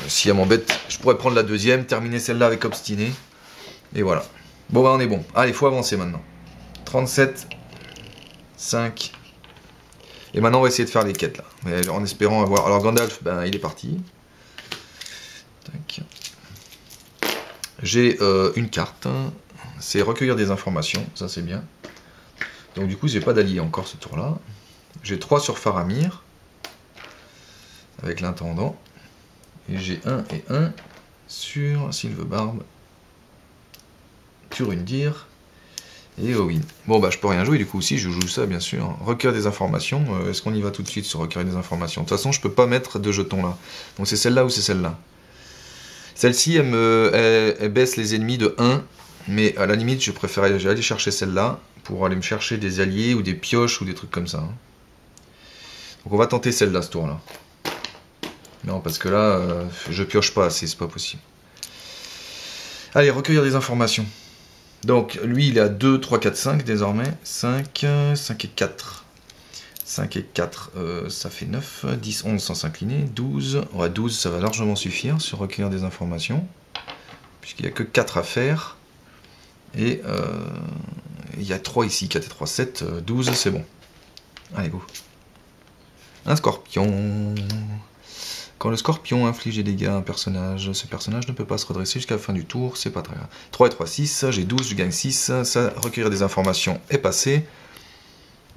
Si elle m'embête, je pourrais prendre la deuxième, terminer celle-là avec Obstiné. Et voilà. Bon, bah on est bon. Allez, il faut avancer maintenant. 37, 5. Et maintenant, on va essayer de faire les quêtes, là. Mais en espérant avoir... Alors, Gandalf, ben, il est parti. Tac. J'ai une carte. C'est recueillir des informations. Ça, c'est bien. Donc, du coup, j'ai pas d'allié encore ce tour-là. J'ai 3 sur Faramir. Avec l'intendant. Et j'ai 1 et 1 sur Sylvebarbe. Turundir et Owen. Bon bah je peux rien jouer du coup si je joue ça bien sûr. Recueillir des informations, est-ce qu'on y va tout de suite sur recueillir des informations? De toute façon je peux pas mettre de jetons là. Donc c'est celle-là ou c'est celle-là. Celle-ci elle baisse les ennemis de 1, mais à la limite je préférais aller chercher celle-là pour aller me chercher des alliés ou des pioches ou des trucs comme ça. Donc on va tenter celle-là ce tour-là. Non parce que là je pioche pas assez, c'est pas possible. Allez, recueillir des informations. Donc, lui, il est à 2, 3, 4, 5 désormais. 5, 5 et 4. 5 et 4, ça fait 9. 10, 11 sans s'incliner. 12, ouais, 12, ça va largement suffire sur recueillir des informations. Puisqu'il n'y a que 4 à faire. Et il y a 3 ici. 4 et 3, 7. 12, c'est bon. Allez, go. Un scorpion. Quand le scorpion inflige des dégâts à un personnage, ce personnage ne peut pas se redresser jusqu'à la fin du tour, c'est pas très grave. 3 et 3, 6, j'ai 12, je gagne 6, ça, recueillir des informations est passé.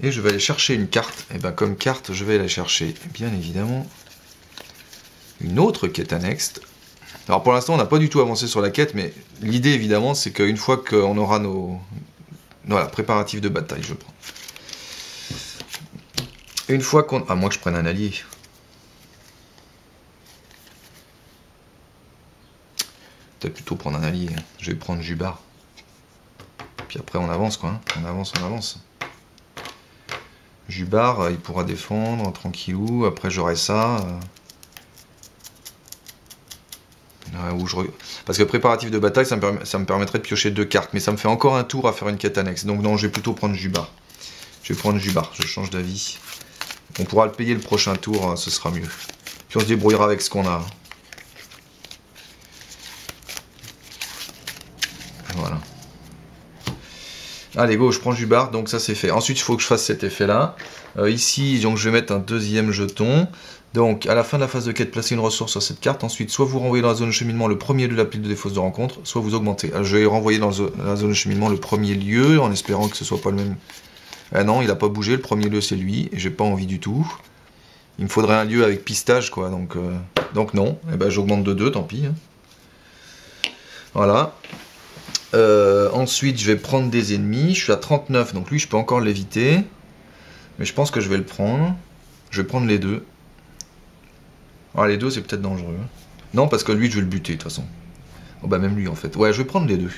Et je vais aller chercher une carte, et bien comme carte, je vais aller chercher, bien évidemment, une autre quête annexe. Alors pour l'instant, on n'a pas du tout avancé sur la quête, mais l'idée évidemment, c'est qu'une fois qu'on aura nos... Voilà, préparatifs de bataille, je prends. Une fois qu'on... À moins que je prenne un allié. Peut-être plutôt prendre un allié. Je vais prendre Jubar. Puis après on avance quoi. On avance, on avance. Jubar, il pourra défendre tranquillou. Après j'aurai ça. Parce que préparatif de bataille, ça me permettrait de piocher 2 cartes. Mais ça me fait encore un tour à faire une quête annexe. Donc non, je vais plutôt prendre Jubar. Je vais prendre Jubar. Je change d'avis. On pourra le payer le prochain tour. Ce sera mieux. Puis on se débrouillera avec ce qu'on a. Voilà. Allez, go, je prends Jubar, donc ça c'est fait. Ensuite, il faut que je fasse cet effet-là. Ici, donc je vais mettre un deuxième jeton. Donc, à la fin de la phase de quête, placez une ressource sur cette carte. Ensuite, soit vous renvoyez dans la zone de cheminement le premier de la pile de fausses de rencontre, soit vous augmentez. Alors, je vais renvoyer dans la zone de cheminement le premier lieu, en espérant que ce soit pas le même... Ah non, il n'a pas bougé, le premier lieu c'est lui, et j'ai pas envie du tout. Il me faudrait un lieu avec pistage, quoi, donc non. Et ben j'augmente de 2, tant pis. Hein. Voilà. Ensuite, je vais prendre des ennemis. Je suis à 39, donc lui, je peux encore l'éviter. Mais je pense que je vais le prendre. Je vais prendre les deux. Ah, les deux, c'est peut-être dangereux. Non, parce que lui, je vais le buter, de toute façon. Oh, bah, même lui, en fait. Ouais, je vais prendre les deux.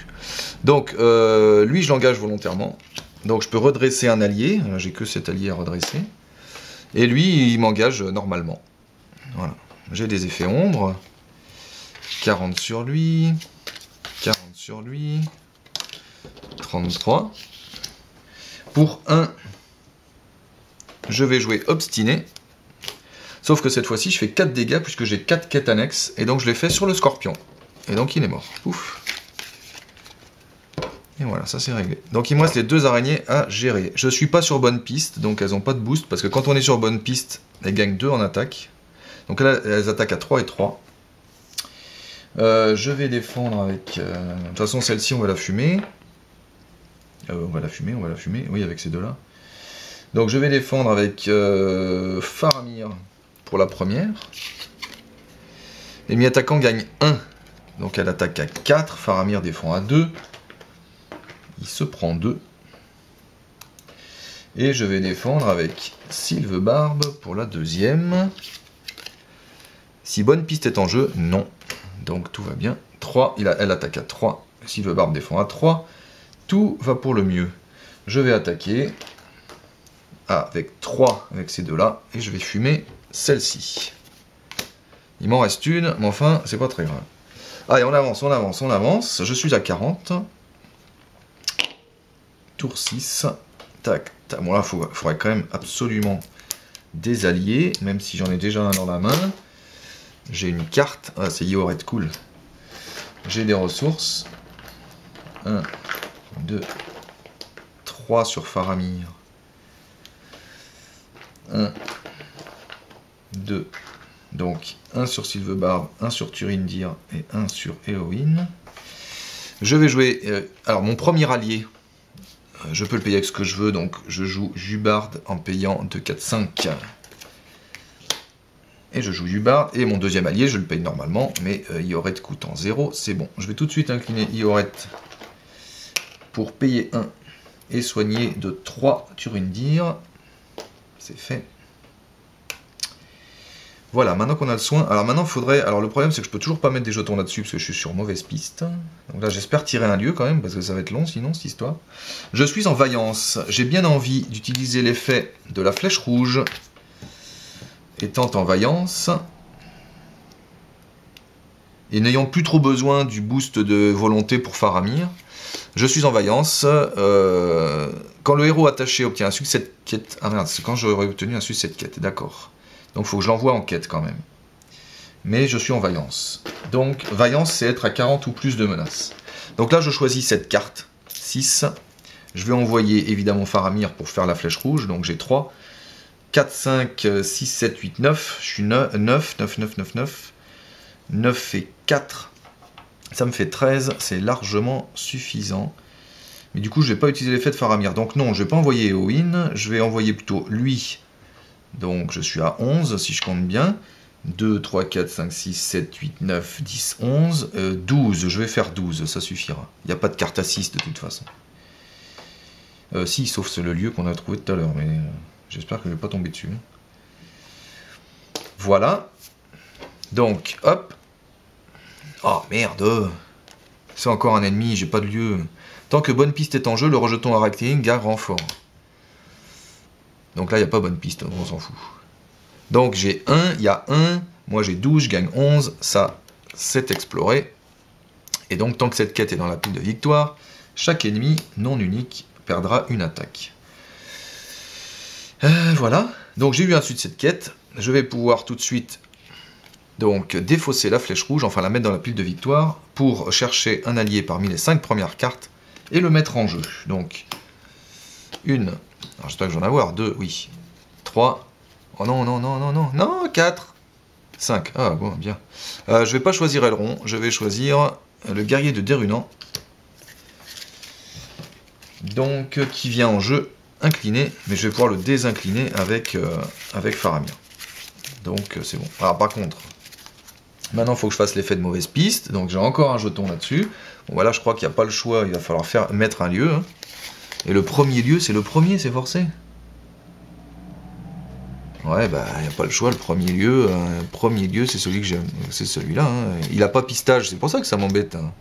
Donc, lui, je l'engage volontairement. Donc, je peux redresser un allié. J'ai que cet allié à redresser. Et lui, il m'engage normalement. Voilà. J'ai des effets ombre. 40 sur lui. 40 sur lui. 33. Pour 1, je vais jouer obstiné. Sauf que cette fois-ci, je fais 4 dégâts puisque j'ai 4 quêtes annexes. Et donc, je les fais sur le scorpion. Et donc, il est mort. Ouf. Et voilà, ça c'est réglé. Donc, il me reste les 2 araignées à gérer. Je suis pas sur bonne piste, donc elles n'ont pas de boost. Parce que quand on est sur bonne piste, elles gagnent 2 en attaque. Donc là, elles attaquent à 3 et 3. Je vais défendre avec... De toute façon, celle-ci, on va la fumer. On va la fumer. Oui, avec ces deux-là. Donc, je vais défendre avec Faramir pour la première. Les mi-attaquants gagnent 1. Donc, elle attaque à 4. Faramir défend à 2. Il se prend 2. Et je vais défendre avec Sylvebarbe pour la deuxième. Si bonne piste est en jeu, non. Donc tout va bien. 3, elle attaque à 3. Sylvebarbe défend à 3. Tout va pour le mieux. Je vais attaquer avec 3 avec ces deux-là. Et je vais fumer celle-ci. Il m'en reste une, mais enfin, c'est pas très grave. Allez, on avance. Je suis à 40. Tour 6. Tac, tac. Bon là, il faudrait quand même absolument des alliés, même si j'en ai déjà un dans la main. J'ai une carte. Ah, c'est Ioret, cool. J'ai des ressources. 1, 2, 3 sur Faramir. 1, 2. Donc, 1 sur Sylvebarbe, 1 sur Turindir et 1 sur Éowyn. Je vais jouer... alors, mon premier allié, je peux le payer avec ce que je veux. Donc, je joue Jubard en payant 2, 4, 5. Et je joue Jubard. Et mon deuxième allié, je le paye normalement. Mais Ioret coûte en 0. C'est bon. Je vais tout de suite incliner Ioret pour payer 1 et soigner de 3 Turindir. C'est fait. Voilà, maintenant qu'on a le soin. Alors maintenant, il faudrait... Alors le problème, c'est que je peux toujours pas mettre des jetons là-dessus parce que je suis sur mauvaise piste. Donc là, j'espère tirer un lieu quand même, parce que ça va être long sinon, cette histoire. Je suis en vaillance. J'ai bien envie d'utiliser l'effet de la flèche rouge. Étant en vaillance. Et n'ayant plus trop besoin du boost de volonté pour Faramir. Je suis en vaillance. Quand le héros attaché obtient un succès de quête... Ah merde, c'est quand j'aurais obtenu un succès de quête, d'accord. Donc il faut que je l'envoie en quête quand même. Mais je suis en vaillance. Donc vaillance, c'est être à 40 ou plus de menaces. Donc là, je choisis cette carte. 6. Je vais envoyer évidemment Faramir pour faire la flèche rouge. Donc j'ai 3. 4, 5, 6, 7, 8, 9. Je suis 9, 9, 9, 9, 9. 9 et 4. Ça me fait 13. C'est largement suffisant. Mais du coup, je ne vais pas utiliser l'effet de Faramir. Donc non, je ne vais pas envoyer Éowyn. Je vais envoyer plutôt lui. Donc je suis à 11 si je compte bien. 2, 3, 4, 5, 6, 7, 8, 9, 10, 11. 12, je vais faire 12, ça suffira. Il n'y a pas de carte à 6 de toute façon. Si, sauf le lieu qu'on a trouvé tout à l'heure, mais j'espère que je ne vais pas tomber dessus. Voilà. Donc, hop. Oh merde. C'est encore un ennemi, j'ai pas de lieu. Tant que bonne piste est en jeu, le rejeton arachnéine gagne renfort. Donc là, il n'y a pas bonne piste, on s'en fout. Donc j'ai 1, il y a 1, moi j'ai 12, je gagne 11, ça c'est exploré. Et donc tant que cette quête est dans la pile de victoire, chaque ennemi non unique perdra une attaque. Voilà, donc j'ai eu un suite de cette quête, je vais pouvoir tout de suite donc défausser la flèche rouge, enfin la mettre dans la pile de victoire, pour chercher un allié parmi les 5 premières cartes et le mettre en jeu. Donc, une... Alors j'espère que j'en ai avoir. 2, oui. 3. Oh non, non, non, non, non. Non, 4. 5. Ah bon, bien. Je vais pas choisir Elrond. Je vais choisir le guerrier de Derunant. Donc, qui vient en jeu incliné. Mais je vais pouvoir le désincliner avec Faramir. Donc, c'est bon. Alors, par contre, maintenant, il faut que je fasse l'effet de mauvaise piste. Donc, j'ai encore un jeton là-dessus. Bon, voilà, je crois qu'il n'y a pas le choix. Il va falloir mettre un lieu. Hein. Et le premier lieu, c'est le premier, c'est forcé. Ouais, bah, il n'y a pas le choix, le premier lieu, c'est celui que j'aime, c'est celui-là. Hein. Il a pas pistage, c'est pour ça que ça m'embête. Hein.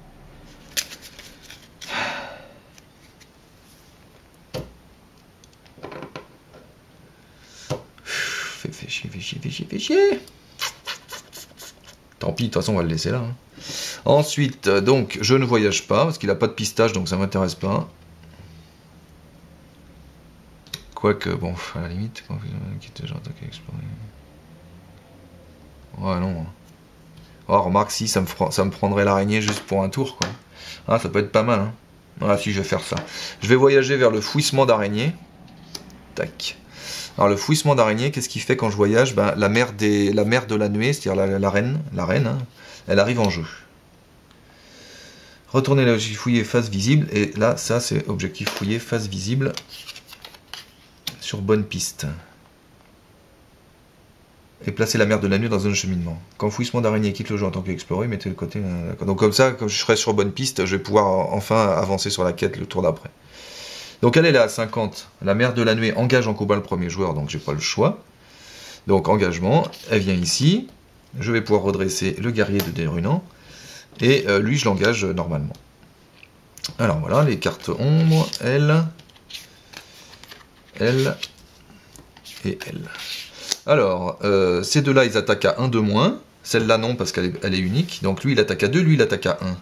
Fais chier. Tant pis, de toute façon, on va le laisser là. Hein. Ensuite, donc, je ne voyage pas, parce qu'il n'a pas de pistage, donc ça m'intéresse pas. Quoique, bon, à la limite, ouais, non. Oh, remarque, si, ça me prendrait l'araignée juste pour un tour, quoi. Ah, ça peut être pas mal, hein. Ah, si, je vais faire ça. Je vais voyager vers le fouissement d'araignée. Tac. Alors, le fouissement d'araignée, qu'est-ce qu'il fait quand je voyage? Ben, la mère de la nuée, c'est-à-dire la reine, hein, elle arrive en jeu. Retournez l'objectif fouillé face visible, et là, ça, c'est objectif fouillé face visible sur bonne piste. Et placer la mère de la nuit dans un cheminement. Quand fouissement d'araignée quitte le jeu en tant qu'exploré, mettez le côté... Donc comme ça, comme je serai sur bonne piste, je vais pouvoir enfin avancer sur la quête le tour d'après. Donc elle est là à 50. La mère de la nuée engage en combat le premier joueur, donc j'ai pas le choix. Donc engagement, elle vient ici. Je vais pouvoir redresser le guerrier de Derunant. Et lui, je l'engage normalement. Alors voilà, les cartes ombre, elle et elle. Alors, ces deux-là, ils attaquent à 1 de moins. Celle-là, non, parce qu'elle est unique. Donc, lui, il attaque à 2, lui, il attaque à 1.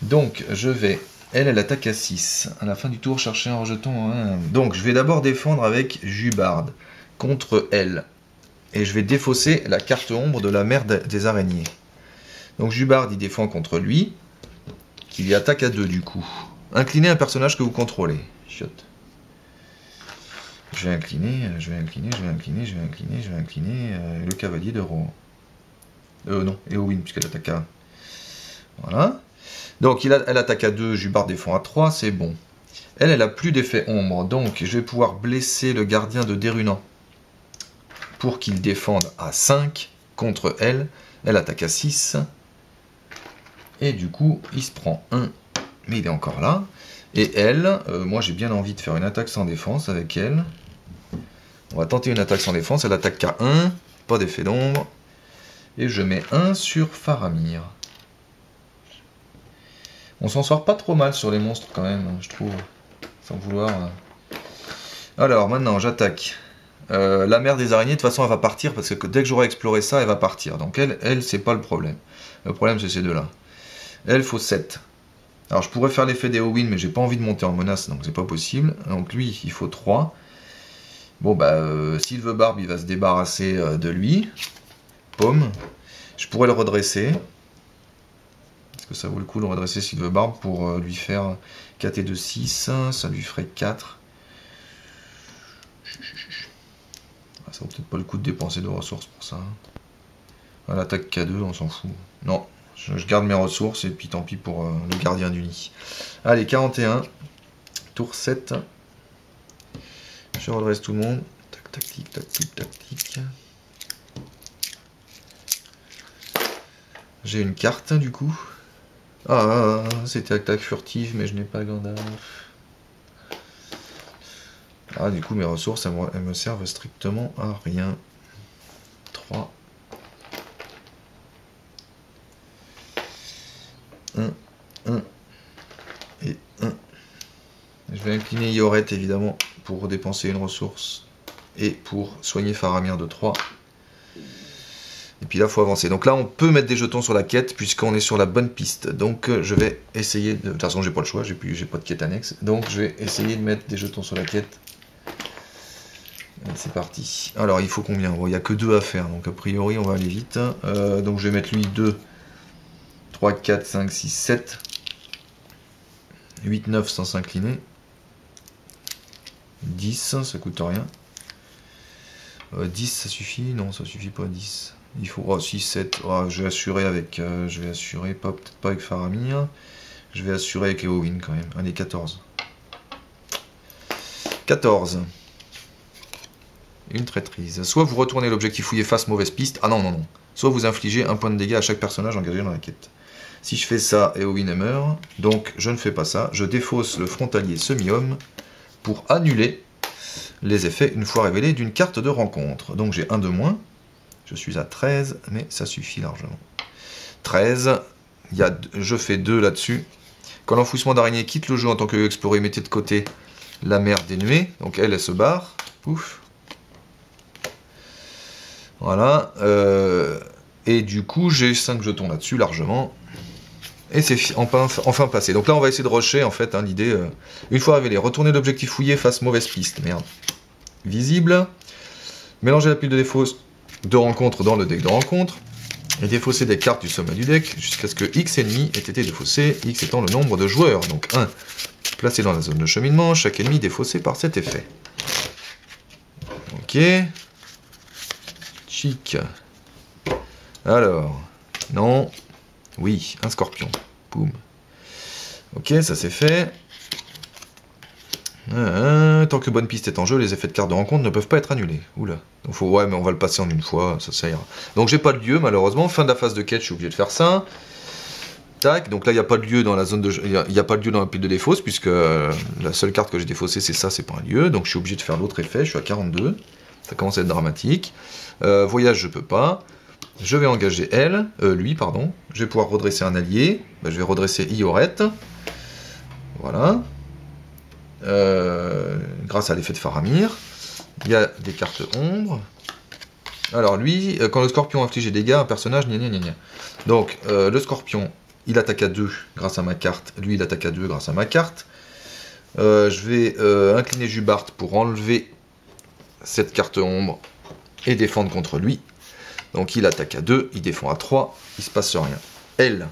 Donc, je vais... Elle attaque à 6. À la fin du tour, chercher un rejeton. Hein. Donc, je vais d'abord défendre avec Jubarde contre elle. Et je vais défausser la carte ombre de la mère des araignées. Donc, Jubarde, il défend contre lui. Qui lui attaque à 2, du coup. Inclinez un personnage que vous contrôlez. Chiotte. Je vais incliner le cavalier de Rohan. Non, Éowyn, puisqu'elle attaque à 1. Voilà. Donc, elle attaque à 2, Jubarde défend à 3, c'est bon. Elle a plus d'effet ombre, donc je vais pouvoir blesser le gardien de Derunant pour qu'il défende à 5 contre elle. Elle attaque à 6. Et du coup, il se prend 1, mais il est encore là. Et elle, moi j'ai bien envie de faire une attaque sans défense avec elle. On va tenter une attaque sans défense, elle attaque qu'à 1, pas d'effet d'ombre. Et je mets 1 sur Faramir. On s'en sort pas trop mal sur les monstres quand même, je trouve. Sans vouloir... Alors maintenant, j'attaque. La mère des araignées, de toute façon, elle va partir, parce que dès que j'aurai exploré ça, elle va partir. Donc elle c'est pas le problème. Le problème, c'est ces deux-là. Elle, faut 7. Alors je pourrais faire l'effet d'Éowyn, mais j'ai pas envie de monter en menace, donc c'est pas possible. Donc lui, il faut 3. Bon bah, Sylvebarbe, il va se débarrasser de lui. Paume. Je pourrais le redresser. Est-ce que ça vaut le coup de redresser Sylvebarbe pour lui faire 4 et 2, 6. Ça lui ferait 4. Ça vaut peut-être pas le coup de dépenser de ressources pour ça. À l'attaque K2, on s'en fout. Non, je garde mes ressources et puis tant pis pour le gardien du nid. Allez, 41. Tour 7. Je redresse tout le monde. Tac, tactique, tactique, tactique. J'ai une carte du coup. Ah, c'était attaque furtive, mais je n'ai pas Gandalf. Ah, du coup, mes ressources, elles me servent strictement à rien. 3. 1, 1 et 1. Je vais incliner Ioret, évidemment, pour dépenser une ressource et pour soigner Faramir de 3. Et puis là, il faut avancer. Donc là, on peut mettre des jetons sur la quête, puisqu'on est sur la bonne piste. Donc, je vais essayer de... De toute façon, j'ai pas le choix, j'ai pas de quête annexe. Donc, je vais essayer de mettre des jetons sur la quête. C'est parti. Alors, il faut combien? Bon, il n'y a que 2 à faire, donc a priori, on va aller vite. Donc, je vais mettre lui 2, 3, 4, 5, 6, 7. 8, 9 sans s'incliner. 10, ça coûte rien. 10, ça suffit? Non, ça suffit pas, 10. Il faut 6, 7. Oh, je vais assurer avec... je vais assurer, peut-être pas avec Faramir. Je vais assurer avec Éowyn quand même. Allez, 14. 14. Une traîtrise. Soit vous retournez l'objectif fouillé face mauvaise piste. Ah non, non, non. Soit vous infligez un point de dégâts à chaque personnage engagé dans la quête. Si je fais ça, Éowyn meurt. Donc je ne fais pas ça. Je défausse le frontalier semi-homme pour annuler les effets une fois révélés d'une carte de rencontre. Donc j'ai un de moins. Je suis à 13, mais ça suffit largement. 13, je fais 2 là-dessus. Quand l'enfouissement d'araignée quitte le jeu en tant que exploré, mettez de côté la mer des nuées. Donc elle se barre. Ouf. Voilà. Et du coup, j'ai 5 jetons là-dessus, largement. Et c'est enfin passé. Donc là, on va essayer de rusher, en fait, hein, l'idée. Une fois révélé, retournez l'objectif fouillé face mauvaise piste. Merde. Visible. Mélangez la pile de défauts de rencontre dans le deck de rencontre. Et défausser des cartes du sommet du deck jusqu'à ce que X ennemis ait été défaussé, X étant le nombre de joueurs. Donc 1, placé dans la zone de cheminement, chaque ennemi défaussé par cet effet. Ok. Chic. Alors, non, oui, un scorpion. Boum. Ok, ça c'est fait. Tant que bonne piste est en jeu, les effets de carte de rencontre ne peuvent pas être annulés. Oula. Donc ouais, mais on va le passer en une fois, ça ira. Donc j'ai pas de lieu, malheureusement. Fin de la phase de quête, je suis obligé de faire ça. Tac, donc là, il n'y a pas de lieu dans la zone de jeu. Il n'y a pas de lieu dans la pile de défausse, puisque la seule carte que j'ai défaussée, c'est ça, c'est pas un lieu. Donc je suis obligé de faire l'autre effet, je suis à 42. Ça commence à être dramatique. Voyage, je peux pas. Je vais engager lui, pardon. Je vais pouvoir redresser un allié. Je vais redresser Ioret. Voilà. Grâce à l'effet de Faramir. Il y a des cartes ombres. Alors lui, quand le scorpion inflige des dégâts à un personnage, gna gna gna gna. Donc le scorpion, il attaque à 2 grâce à ma carte. Lui, il attaque à 2 grâce à ma carte. Je vais incliner Jubart pour enlever cette carte ombre et défendre contre lui. Donc il attaque à 2, il défend à 3, il se passe rien. Elle,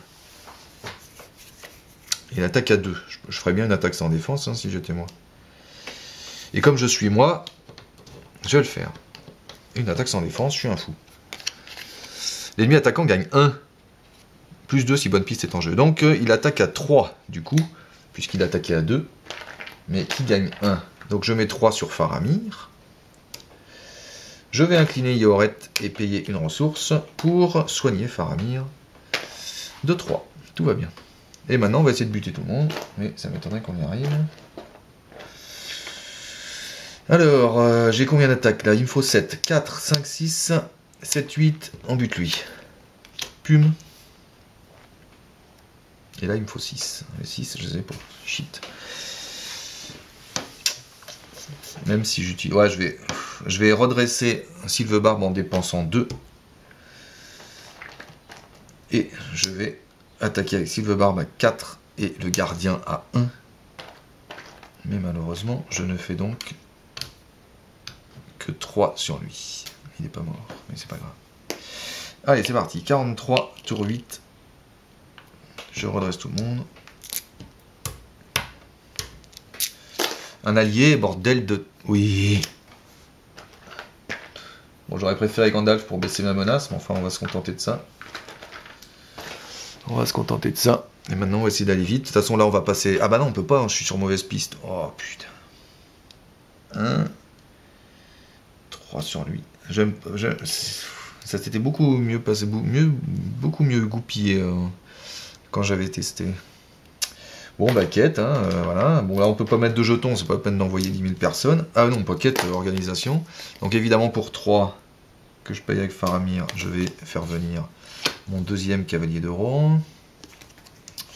il attaque à 2. Je ferais bien une attaque sans défense hein, si j'étais moi. Et comme je suis moi, je vais le faire. Une attaque sans défense, je suis un fou. L'ennemi attaquant gagne 1. Plus 2 si bonne piste est en jeu. Donc il attaque à 3 du coup, puisqu'il attaquait à 2. Mais qui gagne 1. Donc je mets 3 sur Faramir. Je vais incliner Ioret et payer une ressource pour soigner Faramir de 3. Tout va bien. Et maintenant, on va essayer de buter tout le monde. Mais ça m'étonnerait qu'on y arrive. Alors, j'ai combien d'attaques là? Il me faut 7. 4, 5, 6, 7, 8. On bute lui. Pume. Et là, il me faut 6. Les 6, je sais pas. Shit. Même si j'utilise... Ouais, je vais redresser Sylvebarbe en dépensant 2. Et je vais attaquer avec Sylvebarbe à 4 et le gardien à 1. Mais malheureusement, je ne fais donc que 3 sur lui. Il n'est pas mort, mais c'est pas grave. Allez, c'est parti. 43, tour 8. Je redresse tout le monde. Un allié, bordel de... Oui. Bon, j'aurais préféré Gandalf pour baisser ma menace, mais enfin, on va se contenter de ça. On va se contenter de ça. Et maintenant, on va essayer d'aller vite. De toute façon, là, on va passer... Ah bah non, on peut pas, hein, je suis sur mauvaise piste. Oh, putain. 1. 3 sur lui. Ça s'était beaucoup mieux passé, beaucoup mieux goupillé quand j'avais testé. Bon, bah, quête, hein, voilà. Bon, là, on peut pas mettre de jetons, c'est pas la peine d'envoyer 10 000 personnes. Ah non, pas quête, organisation. Donc, évidemment, pour 3 que je paye avec Faramir, je vais faire venir mon deuxième cavalier de Rohan.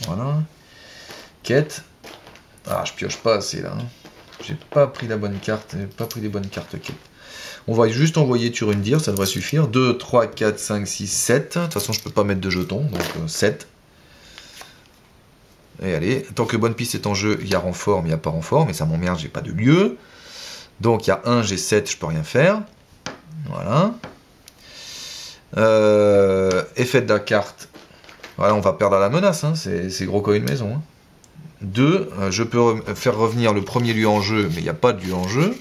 Voilà. Quête. Ah, je pioche pas assez, là. Hein. J'ai pas pris la bonne carte, j'ai pas pris les bonnes cartes quête. On va juste envoyer Turundir, ça devrait suffire. 2, 3, 4, 5, 6, 7. De toute façon, je peux pas mettre de jetons, donc 7. Et allez, tant que bonne piste est en jeu, il y a renfort, mais il n'y a pas renfort, mais ça m'emmerde, j'ai pas de lieu. Donc il y a 1, j'ai 7, je peux rien faire. Voilà. Effet de la carte. Voilà, on va perdre à la menace, hein. C'est gros comme une maison. Hein. 2, je peux faire revenir le premier lieu en jeu, mais il n'y a pas de lieu en jeu.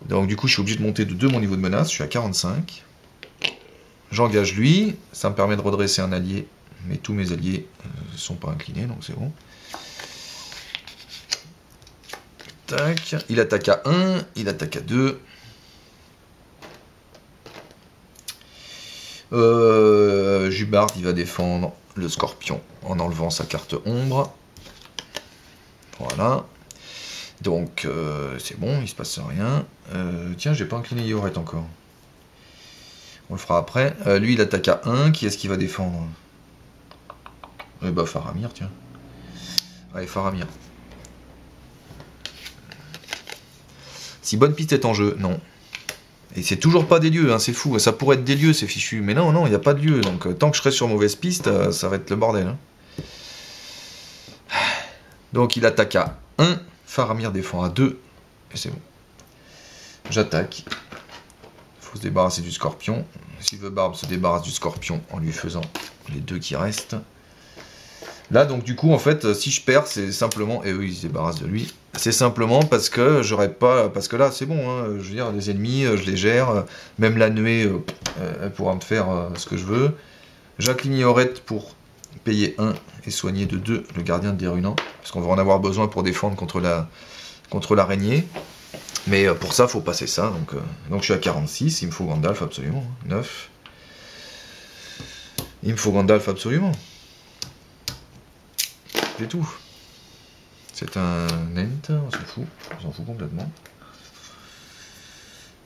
Donc du coup, je suis obligé de monter de 2 mon niveau de menace, je suis à 45. J'engage lui, ça me permet de redresser un allié. Mais tous mes alliés ne sont pas inclinés, donc c'est bon. Tac. Il attaque à 1, il attaque à 2. Jubart, il va défendre le scorpion en enlevant sa carte ombre. Voilà. Donc c'est bon, il se passe rien. Tiens, j'ai pas incliné Yoret encore. On le fera après. Lui, il attaque à 1. Qui est-ce qui va défendre? Eh bah, Faramir, tiens. Allez, Faramir. Si bonne piste est en jeu, non. Et c'est toujours pas des lieux, hein, c'est fou. Ça pourrait être des lieux, c'est fichu. Mais non, non, il n'y a pas de lieu. Donc tant que je serai sur mauvaise piste, ça va être le bordel. Hein. Donc il attaque à 1. Faramir défend à 2. Et c'est bon. J'attaque. Il faut se débarrasser du scorpion. Sylvebarbe se débarrasse du scorpion en lui faisant les 2 qui restent. Là, donc du coup, en fait, si je perds, c'est simplement... Et eux, ils se débarrassent de lui. C'est simplement parce que j'aurais pas... Parce que là, c'est bon, hein, je veux dire, les ennemis, je les gère. Même la nuée, elle pourra me faire ce que je veux. Jacqueline Yoret pour payer 1 et soigner de 2 le gardien de Derunant. Parce qu'on va en avoir besoin pour défendre contre l'araignée. Mais pour ça, il faut passer ça. Donc je suis à 46, il me faut Gandalf absolument. 9. Il me faut Gandalf absolument. C'est tout. C'est un Ent, on s'en fout complètement.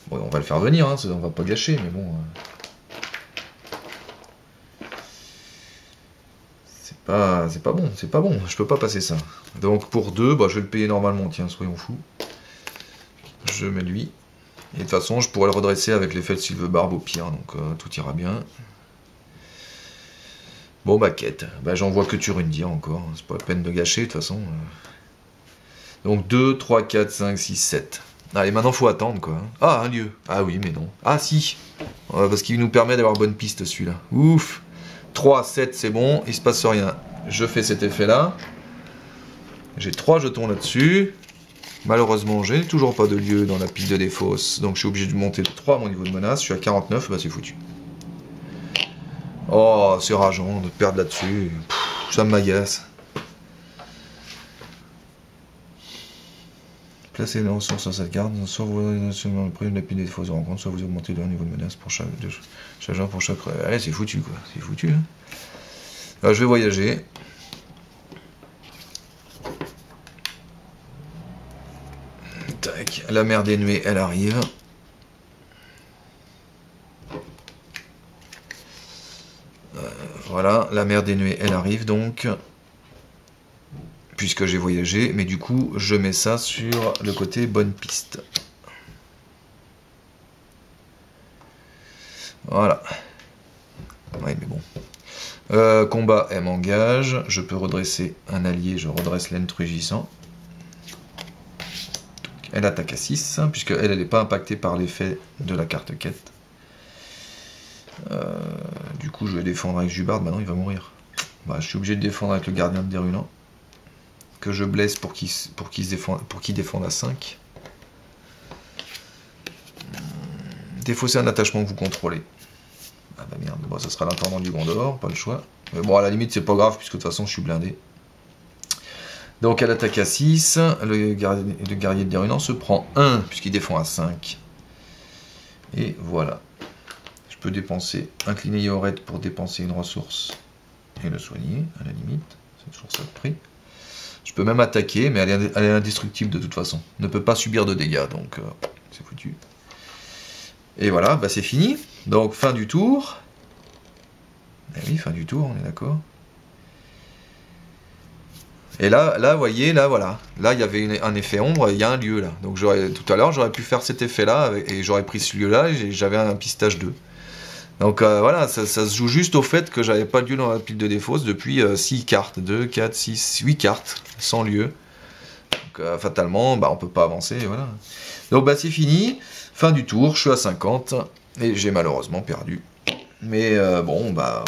Bon, on va le faire venir, hein, on va pas gâcher, mais bon. C'est pas bon, je peux pas passer ça. Donc pour 2, bah, je vais le payer normalement, tiens, soyons fous. Je mets lui. Et de toute façon, je pourrais le redresser avec l'effet de Sylvebarbe au pire, donc tout ira bien. Bon bah quête, bah j'en vois que Turundir encore, c'est pas la peine de gâcher de toute façon. Donc 2, 3, 4, 5, 6, 7. Allez, maintenant faut attendre quoi. Ah, un lieu. Ah oui, mais non. Ah si, parce qu'il nous permet d'avoir bonne piste celui-là. Ouf. 3, 7, c'est bon, il se passe rien. Je fais cet effet-là. J'ai 3 jetons là-dessus. Malheureusement, j'ai toujours pas de lieu dans la pile de défausse, donc je suis obligé de monter de 3 à mon niveau de menace. Je suis à 49, bah c'est foutu. Oh, c'est rageant de perdre là-dessus. Ça m'agace. Placez les ressources sur cette garde. Soit vous le prix de la pile des défauts de rencontre, soit vous augmentez de niveau de menace pour chaque genre pour chaque. Allez, c'est foutu quoi. C'est foutu. Hein. Alors, je vais voyager. Tac. La mer des nuées, elle arrive. Voilà, la mer des nuées, elle arrive donc, puisque j'ai voyagé, mais du coup, je mets ça sur le côté bonne piste. Voilà. Ouais, mais bon. Combat, elle m'engage. Je peux redresser un allié, je redresse l'aine rugissant. Elle attaque à 6, puisqu'elle n'est pas impactée par l'effet de la carte quête. Du coup, je vais défendre avec Jubard. Bah non, il va mourir. Bah, je suis obligé de défendre avec le gardien de Derunant. Que je blesse pour qu'il défende à 5. Défausser un attachement que vous contrôlez. Ah bah merde, bon, ça sera l'intendant du Gondor, pas le choix. Mais bon, à la limite, c'est pas grave, puisque de toute façon, je suis blindé. Donc, elle attaque à 6. Le guerrier de Derunant se prend 1, puisqu'il défend à 5. Et voilà. Je peux dépenser, incliner Yoret pour dépenser une ressource et le soigner, à la limite. C'est toujours ça le prix. Je peux même attaquer, mais elle est indestructible de toute façon. Ne peut pas subir de dégâts, donc c'est foutu. Et voilà, bah c'est fini. Donc, fin du tour. Eh oui, fin du tour, on est d'accord. Et là, vous voyez, là, voilà. Là, il y avait un effet ombre, il y a un lieu, là. Donc, tout à l'heure, j'aurais pu faire cet effet-là, et j'aurais pris ce lieu-là, et j'avais un pistage 2. Donc, voilà, ça se joue juste au fait que j'avais pas de lieu dans la pile de défausse depuis 6 cartes. 2, 4, 6, 8 cartes, sans lieu. Donc, fatalement, bah, on peut pas avancer, et voilà. Donc, bah, c'est fini. Fin du tour, je suis à 50, et j'ai malheureusement perdu. Mais, bon, bah...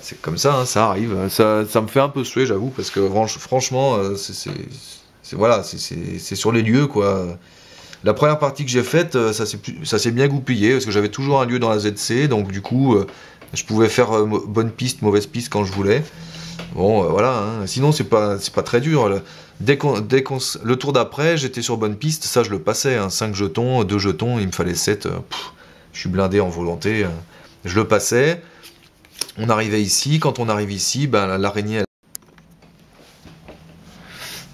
C'est comme ça, hein, ça arrive. Ça me fait un peu suer, j'avoue, parce que franchement, c'est sur les lieux, quoi. La première partie que j'ai faite, ça s'est bien goupillé, parce que j'avais toujours un lieu dans la ZC, donc du coup, je pouvais faire bonne piste, mauvaise piste quand je voulais. Bon, voilà. Hein. Sinon, c'est pas très dur. Le tour d'après, j'étais sur bonne piste, ça je le passais. Hein, 5 jetons, 2 jetons, il me fallait 7. Je suis blindé en volonté. Je le passais. On arrivait ici, quand on arrive ici, ben, l'araignée...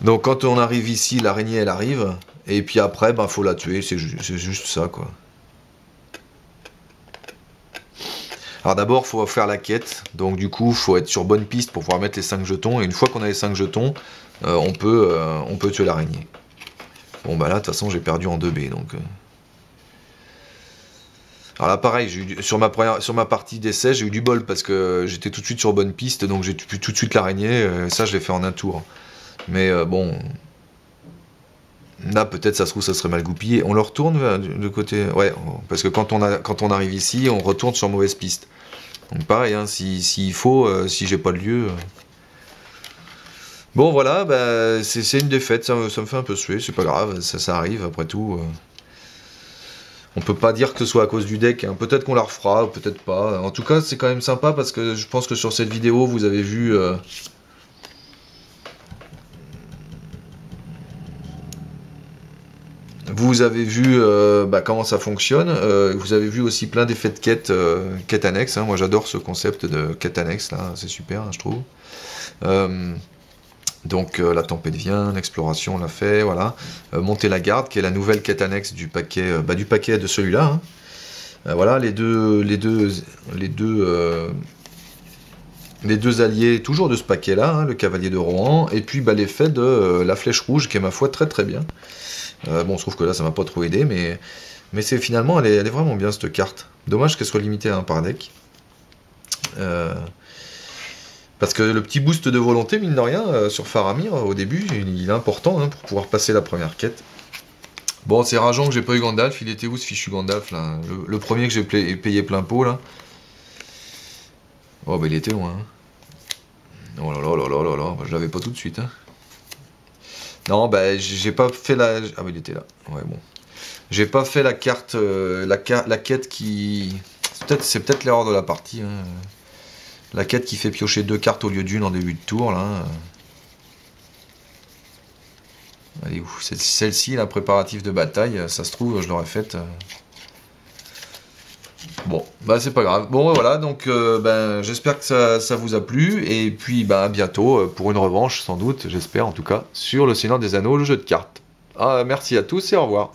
Donc quand on arrive ici, l'araignée elle arrive, et puis après, ben faut la tuer, c'est juste ça quoi. Alors d'abord, faut faire la quête, donc du coup, faut être sur bonne piste pour pouvoir mettre les 5 jetons, et une fois qu'on a les 5 jetons, on peut tuer l'araignée. Bon bah là, de toute façon, j'ai perdu en 2B, donc... Alors là, pareil, sur ma partie d'essai, j'ai eu du bol, parce que j'étais tout de suite sur bonne piste, donc j'ai pu tout de suite l'araignée, ça je l'ai fait en un tour. Mais bon... Là, peut-être, ça se trouve, ça serait mal goupillé. On le retourne de côté... Ouais, parce que quand on arrive ici, on retourne sur mauvaise piste. Donc pareil, hein, s'il faut, si j'ai pas de lieu... Bon, voilà, bah, c'est une défaite, ça me fait un peu suer, c'est pas grave, ça arrive, après tout. On peut pas dire que ce soit à cause du deck, hein. Peut-être qu'on la refera, peut-être pas. En tout cas, c'est quand même sympa, parce que je pense que sur cette vidéo, vous avez vu... Vous avez vu comment ça fonctionne, vous avez vu aussi plein d'effets de quête annexe, hein. Moi j'adore ce concept de quête annexe, là, c'est super, hein, je trouve. Donc la tempête vient, l'exploration on l'a fait, voilà. Monter la garde, qui est la nouvelle quête annexe du paquet de celui-là. Hein. Voilà, les deux alliés toujours de ce paquet-là, hein, le cavalier de Rohan, et puis l'effet de la flèche rouge, qui est ma foi très très bien. Bon, je trouve que là, ça m'a pas trop aidé, mais c'est finalement, elle est vraiment bien, cette carte. Dommage qu'elle soit limitée à un par deck. Parce que le petit boost de volonté, mine de rien, sur Faramir, au début, il est important, hein, pour pouvoir passer la première quête. Bon, c'est rageant que j'ai pas eu Gandalf. Il était où, ce fichu Gandalf, là, le premier que j'ai payé plein pot, là. Oh, bah, il était loin. Hein. Oh là là là là là là, bah, je l'avais pas tout de suite, hein. Non, bah, j'ai pas fait la... Ah, mais il était là. Ouais, bon. J'ai pas fait la carte... la quête qui... C'est peut-être l'erreur de la partie. Hein. La quête qui fait piocher 2 cartes au lieu d'une en début de tour, là. Allez, où celle-ci, la préparatif de bataille, ça se trouve, je l'aurais faite... Bon, bah c'est pas grave. Bon, voilà, donc j'espère que ça vous a plu, et puis à bientôt pour une revanche, sans doute, j'espère en tout cas, sur le Seigneur des Anneaux, le jeu de cartes. Merci à tous et au revoir.